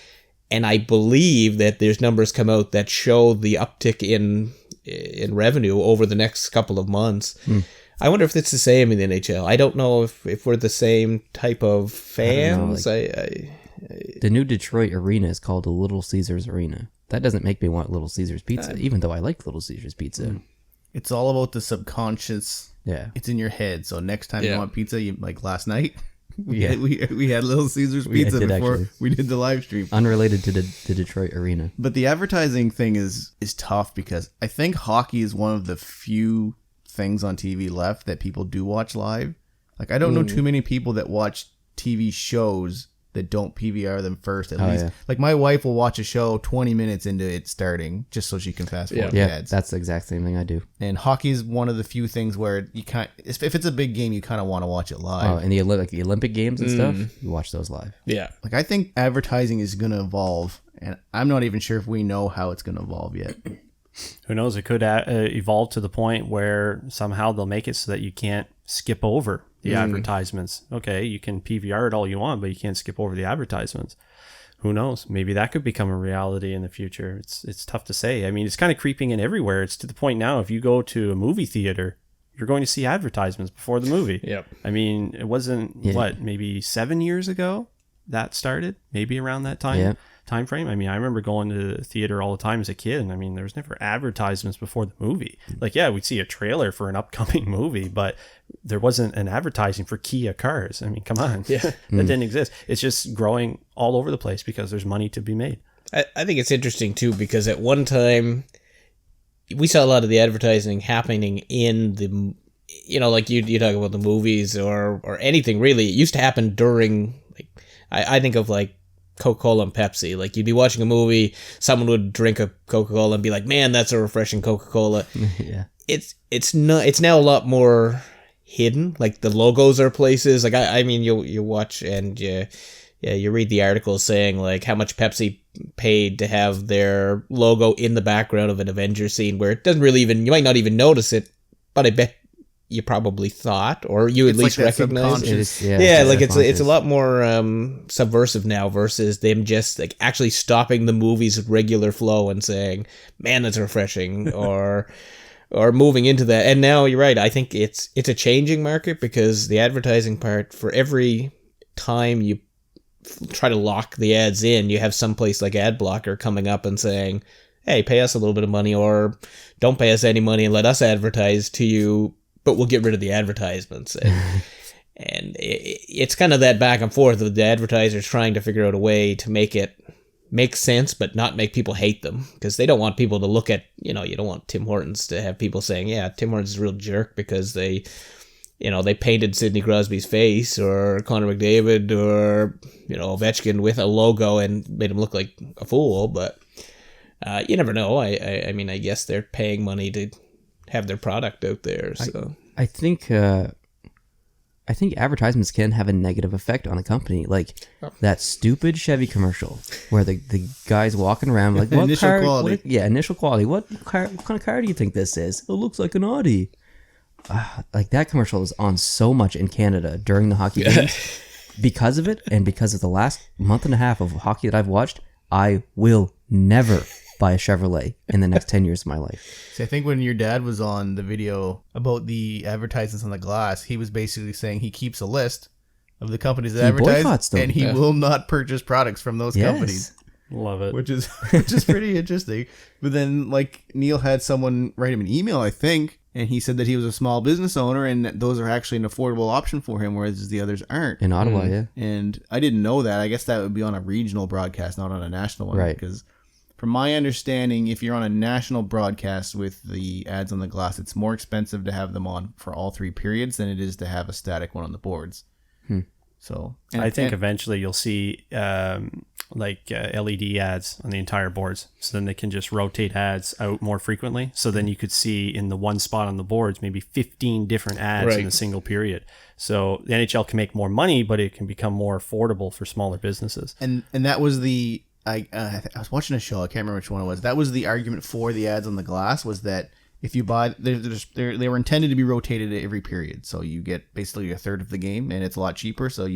and I believe that there's numbers come out that show the uptick in revenue over the next couple of months. I wonder if it's the same in the NHL. I don't know if we're the same type of fans. The new Detroit arena is called the Little Caesars Arena. That doesn't make me want Little Caesars pizza, even though I like Little Caesars pizza. It's all about the subconscious. Yeah, it's in your head. So next time you want pizza, like last night, we had Little Caesars pizza before we did the live stream. Unrelated to the Detroit arena. But the advertising thing is tough because I think hockey is one of the few things on TV left that people do watch live. Like, I don't know too many people that watch TV shows that don't PVR them first at Oh, least. yeah. Like my wife will watch a show 20 minutes into it starting just so she can fast forward the Yeah, ads. that's the exact same thing I do. And hockey is one of the few things where you can't, if it's a big game, you kind of want to watch it live. Oh, and the Olympic games and stuff, you watch those live. Yeah. Like I think advertising is going to evolve, and I'm not even sure if we know how it's going to evolve yet. Who knows? It could evolve to the point where somehow they'll make it so that you can't skip over the advertisements. Okay, you can PVR it all you want, but you can't skip over the advertisements. Who knows? Maybe that could become a reality in the future. It's tough to say. I mean, it's kind of creeping in everywhere. It's to the point now, if you go to a movie theater, you're going to see advertisements before the movie. Yep. I mean, it wasn't, maybe 7 years ago that started? Maybe around that time frame. I mean, I remember going to the theater all the time as a kid, and I mean, there was never advertisements before the movie. Like, yeah, we'd see a trailer for an upcoming movie, but there wasn't an advertising for Kia cars. I mean, come on. Yeah. That didn't exist. It's just growing all over the place because there's money to be made. I think it's interesting too, because at one time we saw a lot of the advertising happening in the, like you talk about the movies or anything really. It used to happen during, like, I think of like Coca-Cola and Pepsi. Like, you'd be watching a movie, someone would drink a Coca-Cola and be like, man, that's a refreshing Coca-Cola. Yeah. It's now a lot more hidden. Like, the logos are places. Like, I mean, you watch and you read the articles saying like how much Pepsi paid to have their logo in the background of an Avengers scene, where it doesn't really you might not even notice it, but I bet you probably thought, or you at least recognize it. It's a lot more subversive now versus them just like actually stopping the movie's regular flow and saying, man, that's refreshing, or moving into that. And now you're right, I think it's a changing market, because the advertising part, for every time you try to lock the ads in, you have some place like ad blocker coming up and saying, hey, pay us a little bit of money, or don't pay us any money and let us advertise to you, but we'll get rid of the advertisements. And it's kind of that back and forth of the advertisers trying to figure out a way to make it make sense, but not make people hate them, because they don't want people to look at, you don't want Tim Hortons to have people saying, yeah, Tim Hortons is a real jerk because they painted Sidney Crosby's face, or Connor McDavid, or, Ovechkin with a logo and made him look like a fool. But you never know. I mean, I guess they're paying money to have their product out there. So I think advertisements can have a negative effect on a company, like that stupid Chevy commercial where the guy's walking around like, what initial car? quality. Initial quality. What kind of car do you think this is? It looks like an Audi. Like, that commercial is on so much in Canada during the hockey games. Because of it, and because of the last month and a half of hockey that I've watched, I will never buy a Chevrolet in the next 10 years of my life. See, I think when your dad was on the video about the advertisements on the glass, he was basically saying he keeps a list of the companies that advertise, boycotts them. and he will not purchase products from those companies. Love it. Which is pretty interesting. But then, like, Neil had someone write him an email, I think, and he said that he was a small business owner and that those are actually an affordable option for him, whereas the others aren't. In Ottawa, yeah. And I didn't know that. I guess that would be on a regional broadcast, not on a national one. Right. Because from my understanding, if you're on a national broadcast with the ads on the glass, it's more expensive to have them on for all three periods than it is to have a static one on the boards. So I think eventually you'll see LED ads on the entire boards, so then they can just rotate ads out more frequently. So then you could see in the one spot on the boards maybe 15 different ads in a single period. So the NHL can make more money, but it can become more affordable for smaller businesses. And that was the I was watching a show, I can't remember which one it was. That was the argument for the ads on the glass, was that if you buy, they were intended to be rotated at every period, so you get basically a third of the game, and it's a lot cheaper. So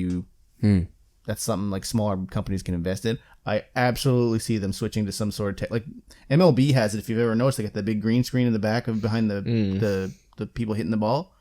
that's something like smaller companies can invest in. I absolutely see them switching to some sort of like MLB has it. If you've ever noticed, they got the big green screen in the back of behind the people hitting the ball,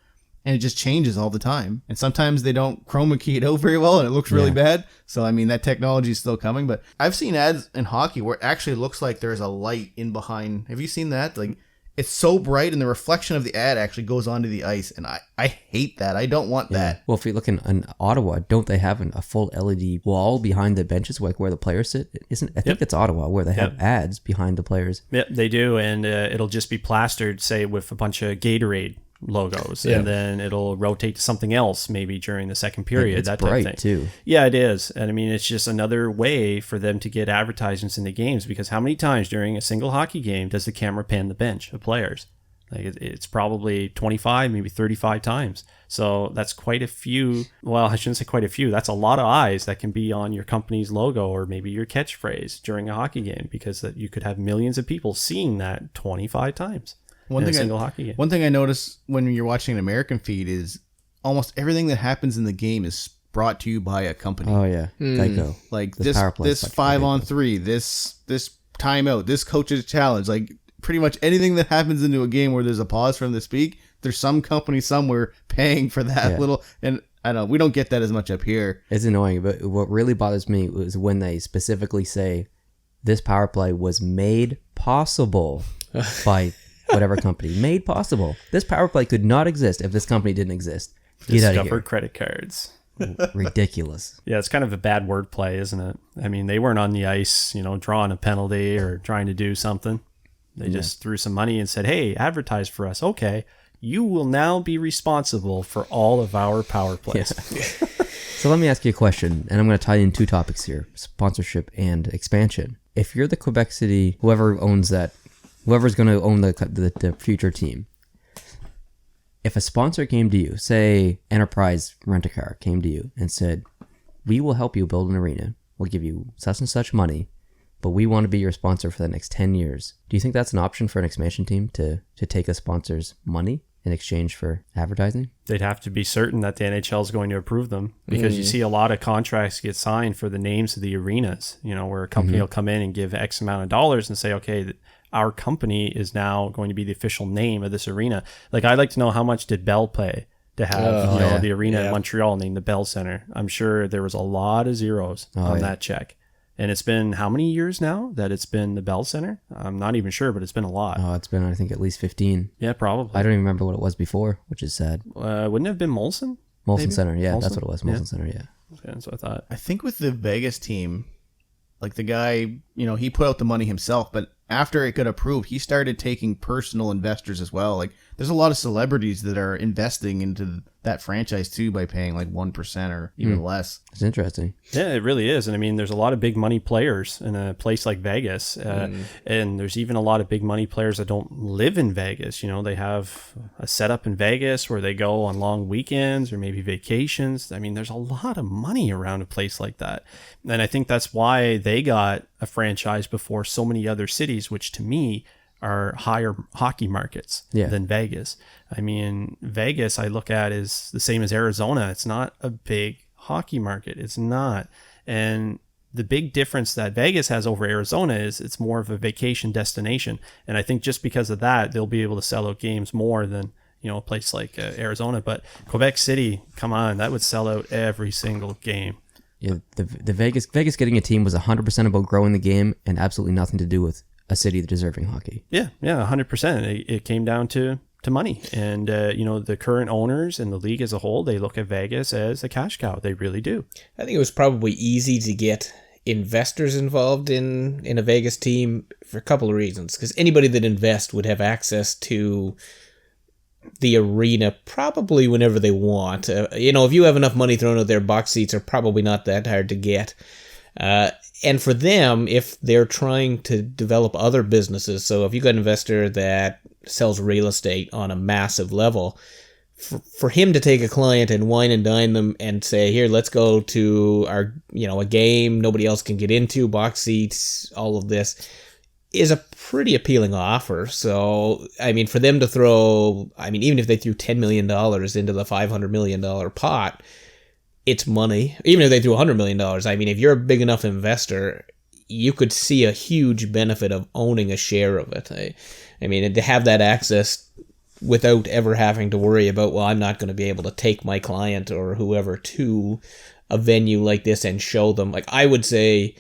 and it just changes all the time. And sometimes they don't chroma key it out very well, and it looks really bad. So I mean, that technology is still coming. But I've seen ads in hockey where it actually looks like there's a light in behind. Have you seen that? Like, it's so bright, and the reflection of the ad actually goes onto the ice, and I hate that. I don't want that. Well, if you look in Ottawa, don't they have a full LED wall behind the benches, like where the players sit? I think it's Ottawa where they have ads behind the players. Yep, they do, and it'll just be plastered, say, with a bunch of Gatorade logos, Yeah. and then it'll rotate to something else maybe during the second period. It's that type bright of thing. too. Yeah, it is. And I mean, it's just another way for them to get advertisements in the games, because how many times during a single hockey game does the camera pan the bench of players? Like it's probably 25, maybe 35 times. So that's quite a few. Well, I shouldn't say quite a few. That's a lot of eyes that can be on your company's logo or maybe your catchphrase during a hockey game, because that you could have millions of people seeing that 25 times in a single hockey game. One thing I noticed when you're watching an American feed is almost everything that happens in the game is brought to you by a company. Oh yeah, Geico. Like The this power play this is like 5-on-3, this timeout, this coach's challenge, like pretty much anything that happens into a game where there's a pause for them to speak, there's some company somewhere paying for that Yeah. little. And I don't know, we don't get that as much up here. It's annoying, but what really bothers me was when they specifically say this power play was made possible by whatever company. Made possible. This power play could not exist if this company didn't exist. Get out of Discover here. credit cards. Ridiculous. Yeah, it's kind of a bad wordplay, isn't it? I mean, they weren't on the ice, drawing a penalty or trying to do something. They just threw some money and said, hey, advertise for us. Okay, you will now be responsible for all of our power plays. So let me ask you a question, and I'm going to tie in two topics here: sponsorship and expansion. If you're the Quebec City, whoever's going to own the future team, if a sponsor came to you, say Enterprise Rent-A-Car came to you and said, we will help you build an arena, we'll give you such and such money, but we want to be your sponsor for the next 10 years. Do you think that's an option for an expansion team to take a sponsor's money in exchange for advertising? They'd have to be certain that the NHL is going to approve them, because you see a lot of contracts get signed for the names of the arenas, where a company will come in and give X amount of dollars and say, okay, our company is now going to be the official name of this arena. Like, I'd like to know how much did Bell pay to have the arena in Montreal named the Bell Center. I'm sure there was a lot of zeros on that check. And it's been how many years now that it's been the Bell Center? I'm not even sure, but it's been a lot. Oh, it's been, I think, at least 15. Yeah, probably. I don't even remember what it was before, which is sad. Wouldn't it have been Molson? Molson maybe? Center, yeah, Molson? that's what it was. Molson Center, yeah. Yeah, that's what I thought. I think with the Vegas team, like the guy, he put out the money himself, but after it got approved, he started taking personal investors as well. Like, there's a lot of celebrities that are investing into that franchise too by paying like 1% or even less. It's interesting. Yeah, it really is. And I mean, there's a lot of big money players in a place like Vegas. And there's even a lot of big money players that don't live in Vegas. They have a setup in Vegas where they go on long weekends or maybe vacations. I mean, there's a lot of money around a place like that. And I think that's why they got a franchise before so many other cities, which to me are higher hockey markets than Vegas. I mean, Vegas I look at is the same as Arizona. It's not a big hockey market. It's not. And the big difference that Vegas has over Arizona is it's more of a vacation destination. And I think just because of that, they'll be able to sell out games more than, a place like Arizona. But Quebec City, come on, that would sell out every single game. Yeah, the Vegas getting a team was 100% about growing the game and absolutely nothing to do with a city deserving hockey. Yeah, 100%. It came down to money. And, the current owners and the league as a whole, they look at Vegas as a cash cow. They really do. I think it was probably easy to get investors involved in a Vegas team for a couple of reasons. Because anybody that invests would have access to the arena probably whenever they want. If you have enough money thrown out there, box seats are probably not that hard to get. And for them, if they're trying to develop other businesses, so if you got an investor that sells real estate on a massive level, for him to take a client and wine and dine them and say, here, let's go to our, a game nobody else can get into, box seats, all of this, is a pretty appealing offer. So, I mean, for them to throw, even if they threw $10 million into the $500 million pot, it's money. Even if they threw $100 million, if you're a big enough investor, you could see a huge benefit of owning a share of it. To have that access without ever having to worry about, well, I'm not going to be able to take my client or whoever to a venue like this and show them. Like, I would say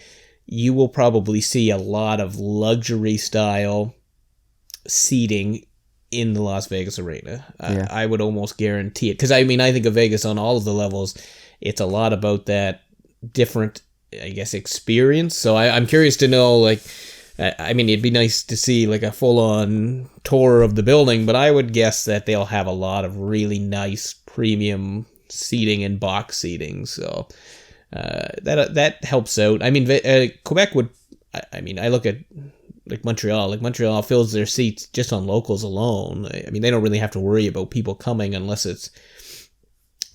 you will probably see a lot of luxury style seating in the Las Vegas arena. Yeah. I would almost guarantee it. Because, I think of Vegas on all of the levels. It's a lot about that different, experience. So I'm curious to know, I mean, it'd be nice to see like a full-on tour of the building, but I would guess that they'll have a lot of really nice premium seating and box seating. So that helps out. I mean, Quebec would. I mean, I look at like Montreal. Like Montreal fills their seats just on locals alone. I mean, they don't really have to worry about people coming unless it's,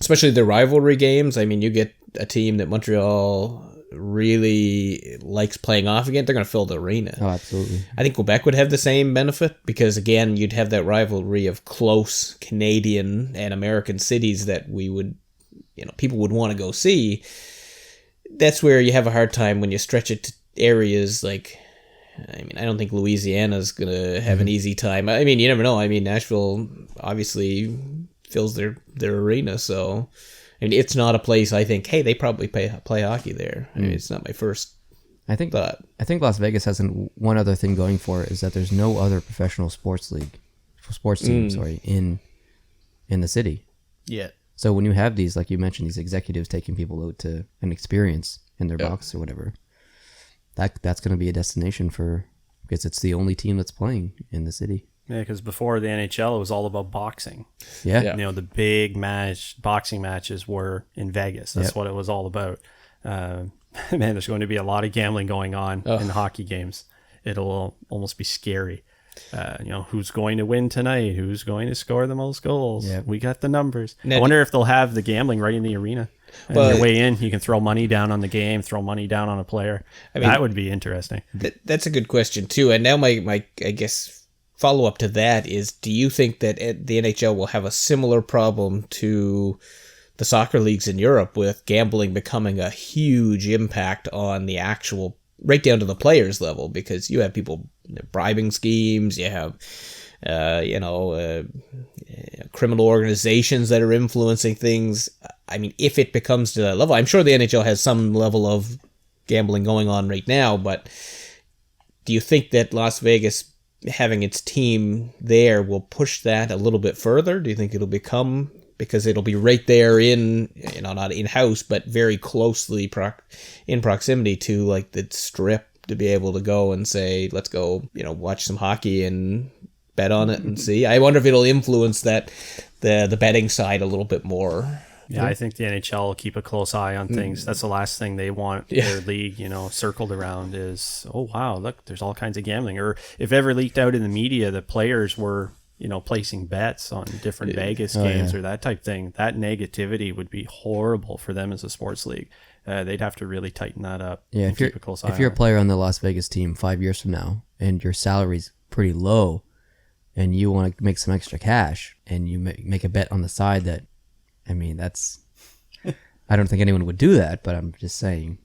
especially the rivalry games. I mean, you get a team that Montreal really likes playing off again, they're going to fill the arena. Oh, absolutely. I think Quebec would have the same benefit because, again, you'd have that rivalry of close Canadian and American cities that we would, people would want to go see. That's where you have a hard time when you stretch it to areas like, I mean, I don't think Louisiana's going to have an easy time. I mean, you never know. I mean, Nashville obviously fills their arena, so I mean, it's not a place I think, hey, they probably play hockey there. I mean, it's not my first thought. I think Las Vegas has one other thing going for it is that there's no other professional sports team, in the city. Yeah. So when you have these, like you mentioned, these executives taking people out to an experience in their box or whatever, that's going to be a destination because it's the only team that's playing in the city. Yeah, because before the NHL, it was all about boxing. Yeah. The big boxing matches were in Vegas. That's what it was all about. Man, there's going to be a lot of gambling going on in hockey games. It'll almost be scary. Who's going to win tonight? Who's going to score the most goals? Yeah. We got the numbers. Now, I wonder if they'll have the gambling right in the arena. And on your way in, you can throw money down on the game, throw money down on a player. I mean, that would be interesting. That's a good question, too. And now my I guess, follow-up to that is, do you think that the NHL will have a similar problem to the soccer leagues in Europe with gambling becoming a huge impact on the actual, right down to the players level? Because you have people bribing schemes, you have criminal organizations that are influencing things. I mean, if it becomes to that level, I'm sure the NHL has some level of gambling going on right now, but do you think that Las Vegas having its team there will push that a little bit further? Do you think it'll become, because it'll be right there in, not in-house, but very closely in proximity to like the Strip, to be able to go and say, let's go, watch some hockey and bet on it and see? I wonder if it'll influence that, the betting side a little bit more. Yeah, I think the NHL will keep a close eye on things. That's the last thing they want their league, circled around is, oh, wow, look, there's all kinds of gambling. Or if ever leaked out in the media that players were, placing bets on different Vegas games or that type thing, that negativity would be horrible for them as a sports league. They'd have to really tighten that up. Yeah, and keep a close eye if you're on a player on the Las Vegas team 5 years from now and your salary's pretty low and you want to make some extra cash and you make a bet on the side that, I mean, that's... I don't think anyone would do that, but I'm just saying.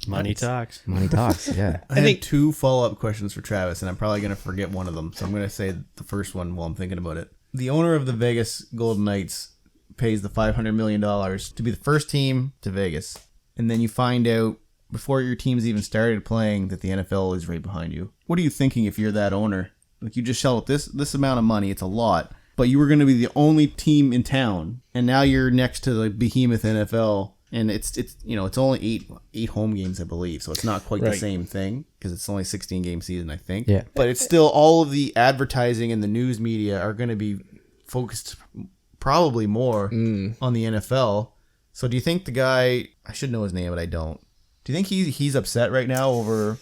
Money talks. Money talks, yeah. I think 2 follow-up questions for Travis, and I'm probably going to forget one of them, so I'm going to say the first one while I'm thinking about it. The owner of the Vegas Golden Knights pays the $500 million to be the first team to Vegas, and then you find out before your team's even started playing that the NFL is right behind you. What are you thinking if you're that owner? Like, you just shelled out this amount of money, it's a lot, but you were going to be the only team in town, and now you're next to the behemoth NFL, and it's only eight home games, I believe, so it's not quite the same thing because it's only 16 game season, I think. Yeah, but it's still, all of the advertising and the news media are going to be focused probably more on the NFL. So do you think the guy, I should know his name, but I don't. Do you think he's upset right now over?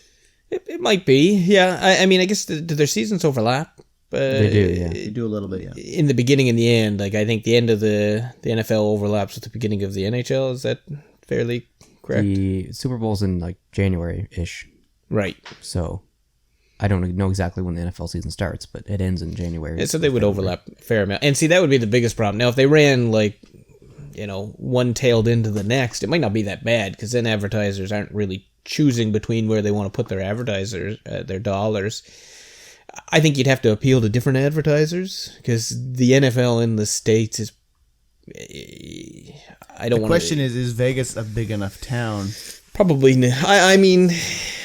It might be, yeah. I mean, I guess do their seasons overlap? They do, yeah. They do a little bit, yeah. In the beginning and the end, like I think the end of the NFL overlaps with the beginning of the NHL. Is that fairly correct? The Super Bowl's in like January-ish. Right. So I don't know exactly when the NFL season starts, but it ends in January. Yeah, so they would overlap a fair amount. And see, that would be the biggest problem. Now, if they ran like, one tailed into the next, it might not be that bad because then advertisers aren't really choosing between where they want to put their advertisers, their dollars. I think you'd have to appeal to different advertisers because the NFL in the States is. I don't want. The question is Vegas a big enough town? Probably. I mean,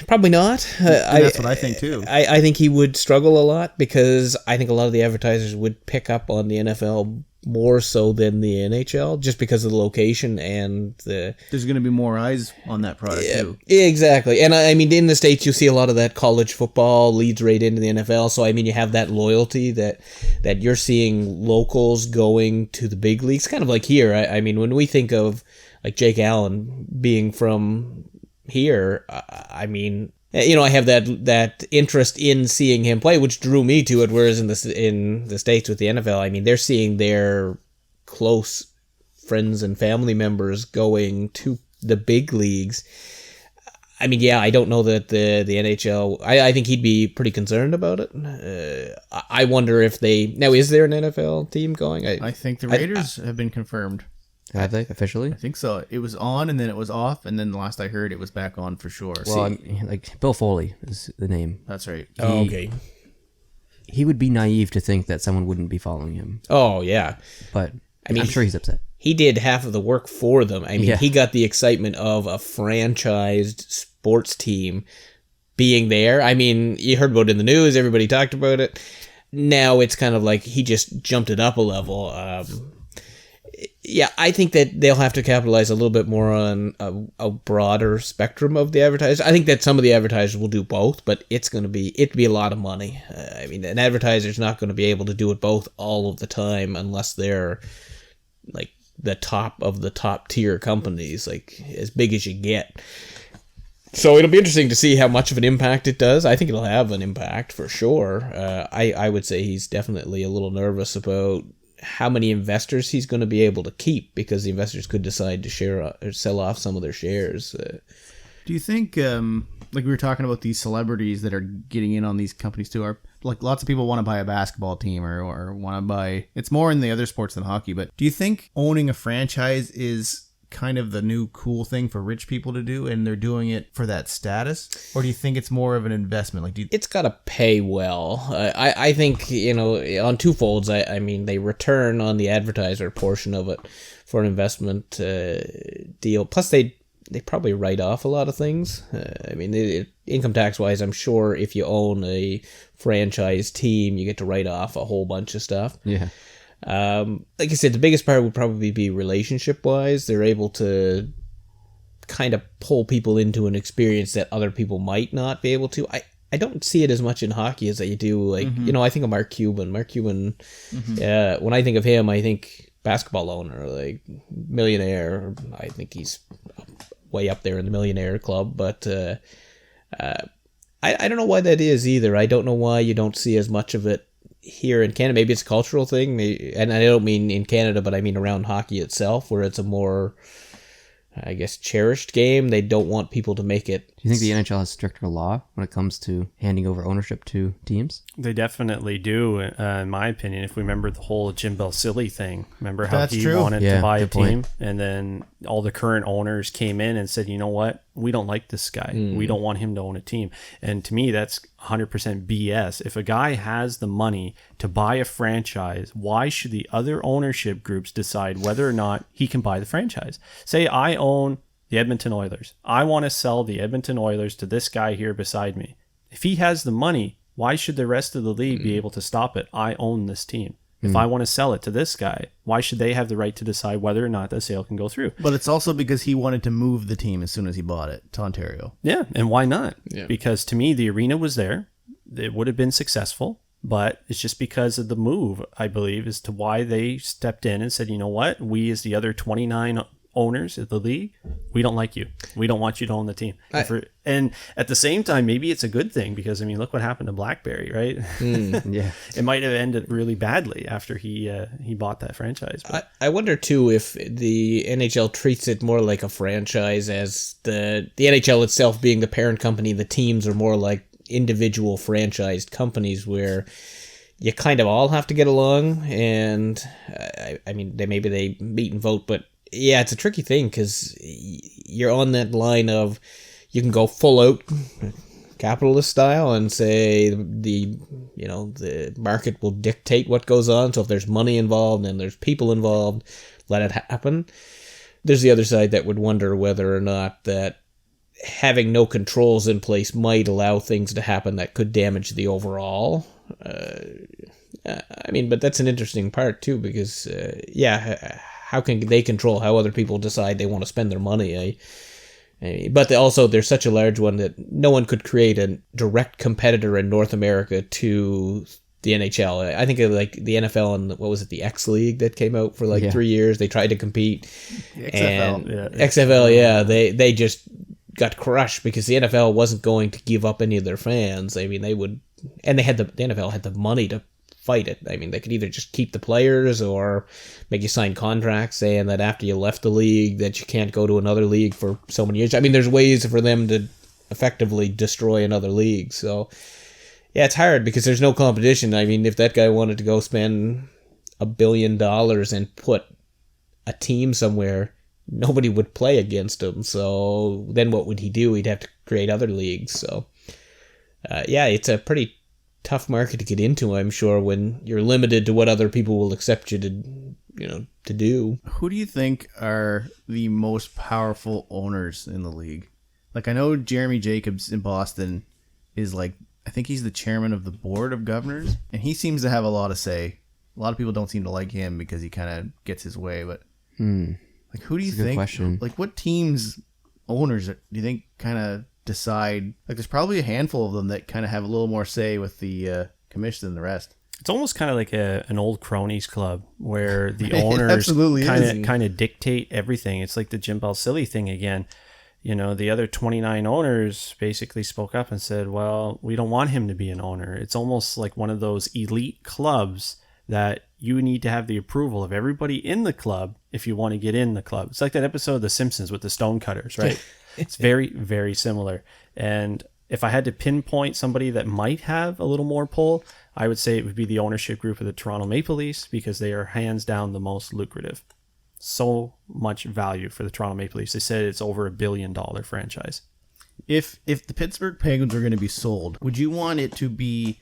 probably not. That's what I think too. I think he would struggle a lot because I think a lot of the advertisers would pick up on the NFL more so than the NHL, just because of the location and the... There's going to be more eyes on that product too. Exactly. And I mean, in the States, you see a lot of that college football leads right into the NFL. So, I mean, you have that loyalty that you're seeing locals going to the big leagues, kind of like here. I mean, when we think of like Jake Allen being from here, I mean... I have that interest in seeing him play, which drew me to it. Whereas in the States with the NFL, I mean, they're seeing their close friends and family members going to the big leagues. I mean, yeah, I don't know that the NHL. I think he'd be pretty concerned about it. I wonder if now is there an NFL team going? I think the Raiders have been confirmed. Have they officially? I think so. It was on and then it was off, and then the last I heard, it was back on for sure. Well, like Bill Foley is the name. That's right. Okay. He would be naive to think that someone wouldn't be following him. Oh yeah, but I mean, I'm sure he's upset. He did half of the work for them. I mean, Yeah. he got the excitement of a franchised sports team being there. I mean, you heard about it in the news. Everybody talked about it. Now it's kind of like he just jumped it up a level. Yeah, I think that they'll have to capitalize a little bit more on a broader spectrum of the advertisers. I think that some of the advertisers will do both, but it'd be a lot of money. I mean, an advertiser's not going to be able to do it both all of the time unless they're like the top of the top tier companies, like as big as you get. So it'll be interesting to see how much of an impact it does. I think it'll have an impact for sure. I would say he's definitely a little nervous about how many investors he's going to be able to keep, because the investors could decide to share or sell off some of their shares. Do you think, like we were talking about these celebrities that are getting in on these companies too, are like lots of people want to buy a basketball team or want to buy, it's more in the other sports than hockey, but do you think owning a franchise is kind of the new cool thing for rich people to do and they're doing it for that status? Or do you think it's more of an investment? Like, it's got to pay well. I think, on two folds. I mean, they return on the advertiser portion of it for an investment deal. Plus, they probably write off a lot of things. I mean, income tax wise, I'm sure if you own a franchise team, you get to write off a whole bunch of stuff. Yeah. Like I said, the biggest part would probably be relationship wise. They're able to kind of pull people into an experience that other people might not be able to. I don't see it as much in hockey as I do. Like, I think of Mark Cuban. When I think of him, I think basketball owner, like millionaire. I think he's way up there in the millionaire club, but I don't know why that is either. I don't know why you don't see as much of it here in Canada. Maybe it's a cultural thing, and I don't mean in Canada, but I mean around hockey itself, where it's a more, I guess, cherished game. They don't want people to make it. Do you think the NHL has stricter law when it comes to handing over ownership to teams? They definitely do, in my opinion. If we remember the whole Jim Belsilli thing, remember how That's he true. wanted to buy a good point. team, and then all the current owners came in and said, you know what, we don't like this guy. We don't want him to own a team. And to me, that's 100% BS. If a guy has the money to buy a franchise, why should the other ownership groups decide whether or not he can buy the franchise? Say I own the Edmonton Oilers. I want to sell the Edmonton Oilers to this guy here beside me. If he has the money, why should the rest of the league be able to stop it? I own this team. If I want to sell it to this guy, why should they have the right to decide whether or not the sale can go through? But it's also because he wanted to move the team as soon as he bought it to Ontario. Yeah, and why not? Yeah. Because to me, the arena was there. It would have been successful, but it's just because of the move, I believe, as to why they stepped in and said, you know what? We, as the other 29 owners of the league, we don't like you. We don't want you to own the team. And at the same time, maybe it's a good thing, because I mean, look what happened to BlackBerry, right? Yeah. It might have ended really badly after he bought that franchise. But I wonder too if the NHL treats it more like a franchise, as the NHL itself being the parent company. The teams are more like individual franchised companies where you kind of all have to get along. And I mean, they meet and vote, but yeah, it's a tricky thing, because you're on that line of, you can go full out capitalist style and say the market will dictate what goes on. So if there's money involved and there's people involved, let it happen. There's the other side that would wonder whether or not that having no controls in place might allow things to happen that could damage the overall. I mean, but that's an interesting part too, because how can they control how other people decide they want to spend their money? But also, they're such a large one that no one could create a direct competitor in North America to the NHL. I think of like the NFL and what was it, the X League that came out for like 3 years. They tried to compete. XFL, they just got crushed because the NFL wasn't going to give up any of their fans. I mean, they would, and the NFL had the money to fight it. I mean, they could either just keep the players or make you sign contracts saying that after you left the league that you can't go to another league for so many years. I mean, there's ways for them to effectively destroy another league. So yeah, it's hard because there's no competition. I mean, if that guy wanted to go spend $1 billion and put a team somewhere, nobody would play against him. So then what would he do? He'd have to create other leagues. So it's a pretty tough market to get into, I'm sure, when you're limited to what other people will accept you to do. Who do you think are the most powerful owners in the league? Like, I know Jeremy Jacobs in Boston is like, I think he's the chairman of the board of governors, and he seems to have a lot of say. A lot of people don't seem to like him because he kind of gets his way, but like, who do you think? Question. Like, what teams owners do you think kind of decide? Like, there's probably a handful of them that kind of have a little more say with the commission than the rest. It's almost kind of like an old cronies club where the owners kind of dictate everything. It's like the Jim Balsillie thing again. You know, the other 29 owners basically spoke up and said, well, we don't want him to be an owner. It's almost like one of those elite clubs that you need to have the approval of everybody in the club if you want to get in the club. It's like that episode of The Simpsons with the stonecutters, right? It's very, very similar. And if I had to pinpoint somebody that might have a little more pull, I would say it would be the ownership group of the Toronto Maple Leafs, because they are hands down the most lucrative. So much value for the Toronto Maple Leafs. They said it's over $1 billion franchise. If the Pittsburgh Penguins are going to be sold, would you want it to be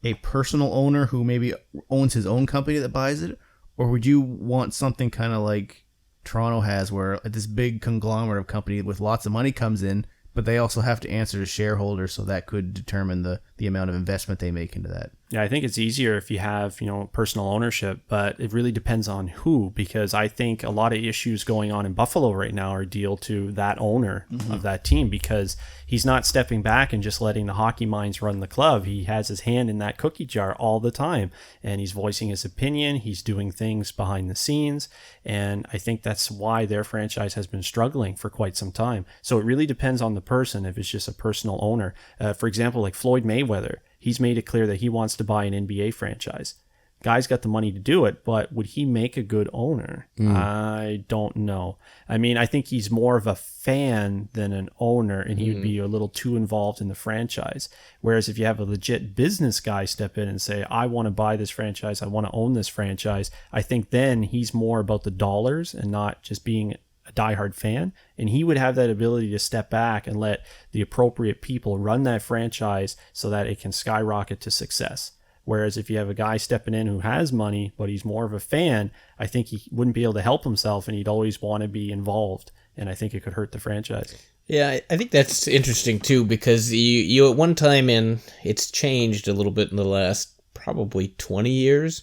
a personal owner who maybe owns his own company that buys it? Or would you want something kind of like Toronto has, where this big conglomerate of company with lots of money comes in, but they also have to answer to shareholders, so that could determine the amount of investment they make into that? Yeah, I think it's easier if you have, personal ownership, but it really depends on who, because I think a lot of issues going on in Buffalo right now are due to that owner of that team, because he's not stepping back and just letting the hockey minds run the club. He has his hand in that cookie jar all the time, and he's voicing his opinion. He's doing things behind the scenes, and I think that's why their franchise has been struggling for quite some time. So it really depends on the person if it's just a personal owner. For example, like Floyd Mayweather, he's made it clear that he wants to buy an NBA franchise. Guy's got the money to do it, but would he make a good owner? I don't know. I mean, I think he's more of a fan than an owner, and he would be a little too involved in the franchise. Whereas if you have a legit business guy step in and say, I want to buy this franchise, I want to own this franchise, I think then he's more about the dollars and not just being a diehard fan, and he would have that ability to step back and let the appropriate people run that franchise so that it can skyrocket to success. Whereas if you have a guy stepping in who has money, but he's more of a fan, I think he wouldn't be able to help himself, and he'd always want to be involved, and I think it could hurt the franchise. Yeah, I think that's interesting too, because you at one time, and it's changed a little bit in the last probably 20 years,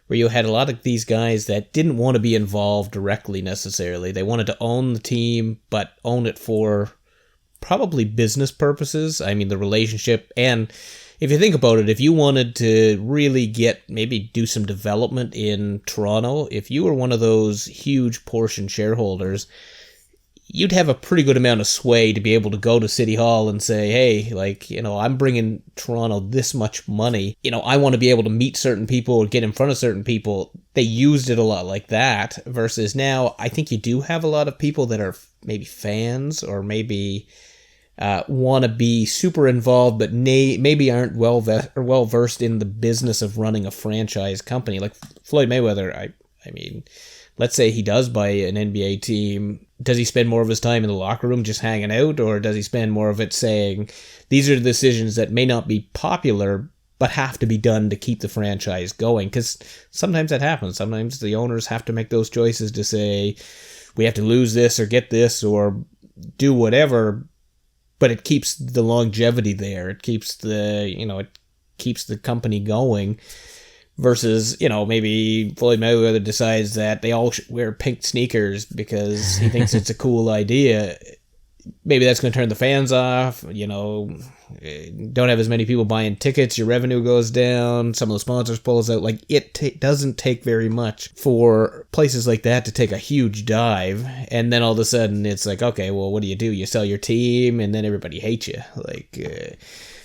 where you had a lot of these guys that didn't want to be involved directly necessarily. They wanted to own the team, but own it for probably business purposes. I mean, the relationship. And if you think about it, if you wanted to really do some development in Toronto, if you were one of those huge portion shareholders, you'd have a pretty good amount of sway to be able to go to City Hall and say, hey, I'm bringing Toronto this much money. I want to be able to meet certain people or get in front of certain people. They used it a lot like that, versus now I think you do have a lot of people that are maybe fans or maybe want to be super involved, but maybe aren't well versed in the business of running a franchise company. Like Floyd Mayweather, I mean, let's say he does buy an NBA team. Does he spend more of his time in the locker room just hanging out, or does he spend more of it saying, these are the decisions that may not be popular, but have to be done to keep the franchise going? Because sometimes that happens. Sometimes the owners have to make those choices to say, we have to lose this or get this or do whatever, but it keeps the longevity there. It keeps the company going. versus, maybe Floyd Mayweather decides that they all should wear pink sneakers because he thinks it's a cool idea. Maybe that's going to turn the fans off, don't have as many people buying tickets, your revenue goes down, some of the sponsors pulls out. Like, it doesn't take very much for places like that to take a huge dive, and then all of a sudden it's like, okay, well, what do? You sell your team, and then everybody hates you.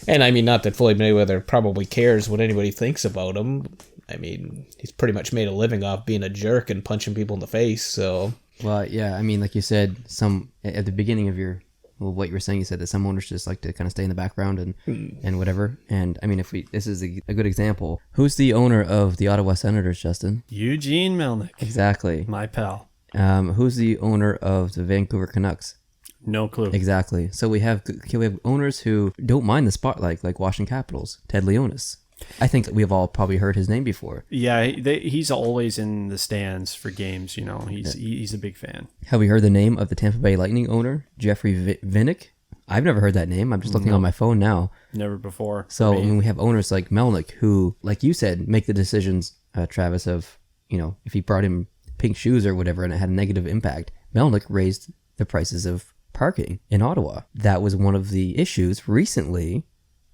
And I mean, not that Floyd Mayweather probably cares what anybody thinks about him. I mean, he's pretty much made a living off being a jerk and punching people in the face, so... Well, yeah, I mean, like you said, at the beginning of what you were saying, you said that some owners just like to kind of stay in the background and whatever. And I mean, this is a good example. Who's the owner of the Ottawa Senators, Justin? Eugene Melnyk. Exactly. My pal. Who's the owner of the Vancouver Canucks? No clue. Exactly. So we have owners who don't mind the spotlight, like Washington Capitals, Ted Leonsis. I think we've all probably heard his name before. Yeah, he's always in the stands for games. He's a big fan. Have we heard the name of the Tampa Bay Lightning owner, Jeffrey Vinnick? I've never heard that name. I'm just looking on my phone now. Never before. So I mean, we have owners like Melnyk who, like you said, make the decisions, Travis, of, if he brought him pink shoes or whatever and it had a negative impact. Melnyk raised the prices of parking in Ottawa. That was one of the issues recently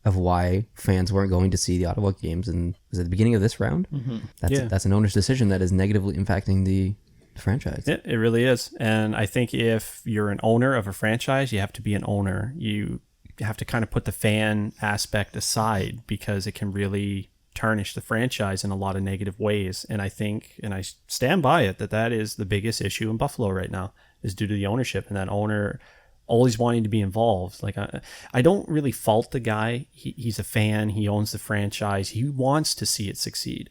of why fans weren't going to see the Ottawa games, and was at the beginning of this round. Mm-hmm. That's an owner's decision that is negatively impacting the franchise. It really is. And I think if you're an owner of a franchise, you have to be an owner. You have to kind of put the fan aspect aside because it can really tarnish the franchise in a lot of negative ways. And I think, and I stand by it, that is the biggest issue in Buffalo right now, is due to the ownership and that owner always wanting to be involved. Like, I don't really fault the guy. He's a fan. He owns the franchise. He wants to see it succeed.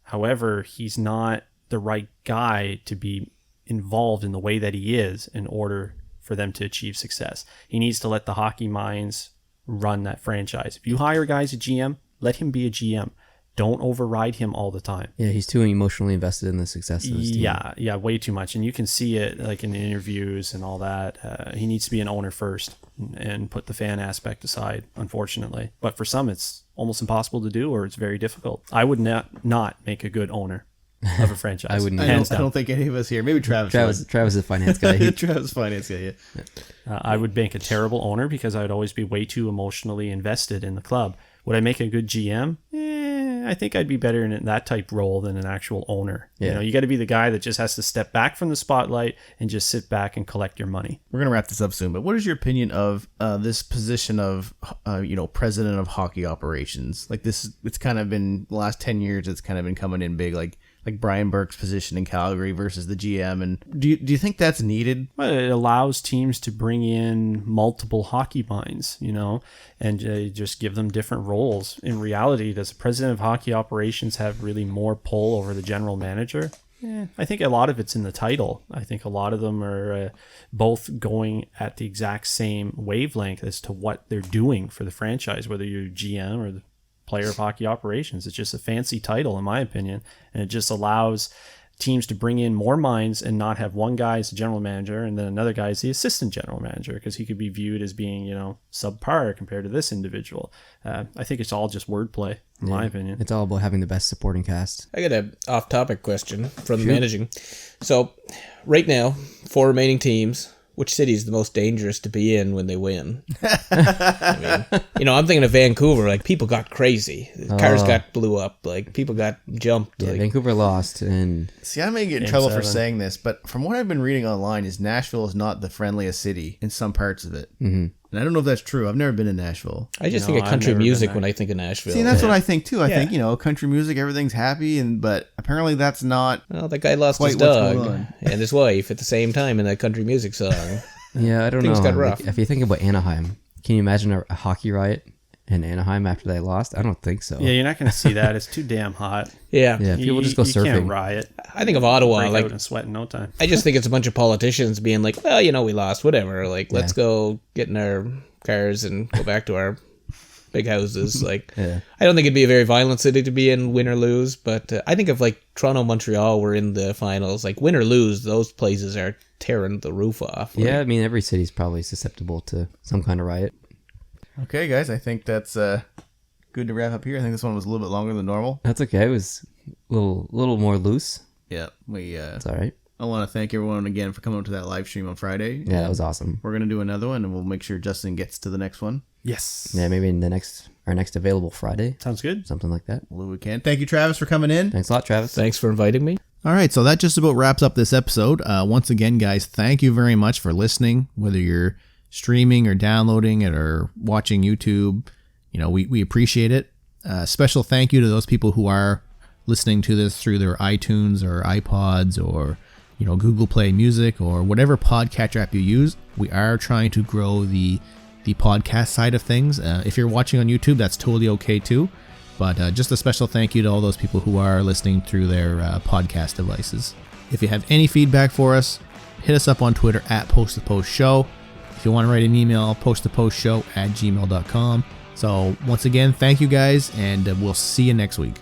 However, he's not the right guy to be involved in the way that he is in order for them to achieve success. He needs to let the hockey minds run that franchise. If you hire guys a GM, let him be a GM. Don't override him all the time. Yeah, he's too emotionally invested in the success of his team. Yeah, way too much. And you can see it like in the interviews and all that. He needs to be an owner first and put the fan aspect aside, unfortunately. But for some, it's almost impossible to do, or it's very difficult. I would not make a good owner of a franchise. I wouldn't. I don't think any of us here. Maybe Travis. Travis is a finance guy. Travis is a finance guy, yeah. I would make a terrible owner because I would always be way too emotionally invested in the club. Would I make a good GM? I think I'd be better in that type role than an actual owner. Yeah. You got to be the guy that just has to step back from the spotlight and just sit back and collect your money. We're going to wrap this up soon, but what is your opinion of this position of, president of hockey operations? Like this, it's kind of been the last 10 years, it's kind of been coming in big, like Brian Burke's position in Calgary versus the GM. And do you think that's needed? Well, it allows teams to bring in multiple hockey minds, and just give them different roles. In reality, does the president of hockey operations have really more pull over the general manager? I think a lot of it's in the title. I think a lot of them are both going at the exact same wavelength as to what they're doing for the franchise, whether you're GM or the player of hockey operations. It's just a fancy title, in my opinion, and it just allows teams to bring in more minds and not have one guy as the general manager and then another guy as the assistant general manager, because he could be viewed as being, subpar compared to this individual. I think it's all just wordplay, in my opinion. It's all about having the best supporting cast. I got an off-topic question from the managing. So, right now, 4 remaining teams. Which city is the most dangerous to be in when they win? I mean, I'm thinking of Vancouver. Like, people got crazy. Cars got blew up. Like, people got jumped. Yeah, Vancouver lost. And see, I may get in trouble for saying this, but from what I've been reading online, is Nashville is not the friendliest city in some parts of it. Mm-hmm. And I don't know if that's true. I've never been in Nashville. I just think of country music when I think of Nashville. See, that's what I think too. I think, country music, everything's happy, but apparently that's not. Well, that guy lost his dog and his wife at the same time in that country music song. Yeah, I don't know. Things got rough. Like, if you think about Anaheim, can you imagine a hockey riot in Anaheim after they lost? I don't think so. Yeah, you're not going to see that. It's too damn hot. Yeah, people just go surfing. You can't riot. I think of Ottawa, break like out and sweat in no time. I just think it's a bunch of politicians being like, well, we lost, whatever. Like, let's go get in our cars and go back to our big houses. Like, I don't think it'd be a very violent city to be in, win or lose. But I think if like Toronto, Montreal were in the finals, like win or lose, those places are tearing the roof off. Yeah, I mean, every city's probably susceptible to some kind of riot. Okay, guys, I think that's good to wrap up here. I think this one was a little bit longer than normal. That's okay. It was a little more loose. Yeah, It's all right. I want to thank everyone again for coming out to that live stream on Friday. Yeah, that was awesome. We're gonna do another one, and we'll make sure Justin gets to the next one. Yes. Yeah, maybe in our next available Friday, Sounds good. something like that. Well, we can. Thank you, Travis, for coming in. Thanks a lot, Travis. Thanks for inviting me. All right, so that just about wraps up this episode. Once again, guys, thank you very much for listening. Whether you're streaming or downloading it or watching YouTube, we appreciate it. Special thank you to those people who are listening to this through their iTunes or iPods or Google Play Music or whatever podcatcher app you use. We are trying to grow the podcast side of things. If you're watching on YouTube, that's totally okay too. But just a special thank you to all those people who are listening through their podcast devices. If you have any feedback for us, hit us up on Twitter at PostToPostShow. If you want to write an email, posttoppostshow@gmail.com. So once again, thank you guys, and we'll see you next week.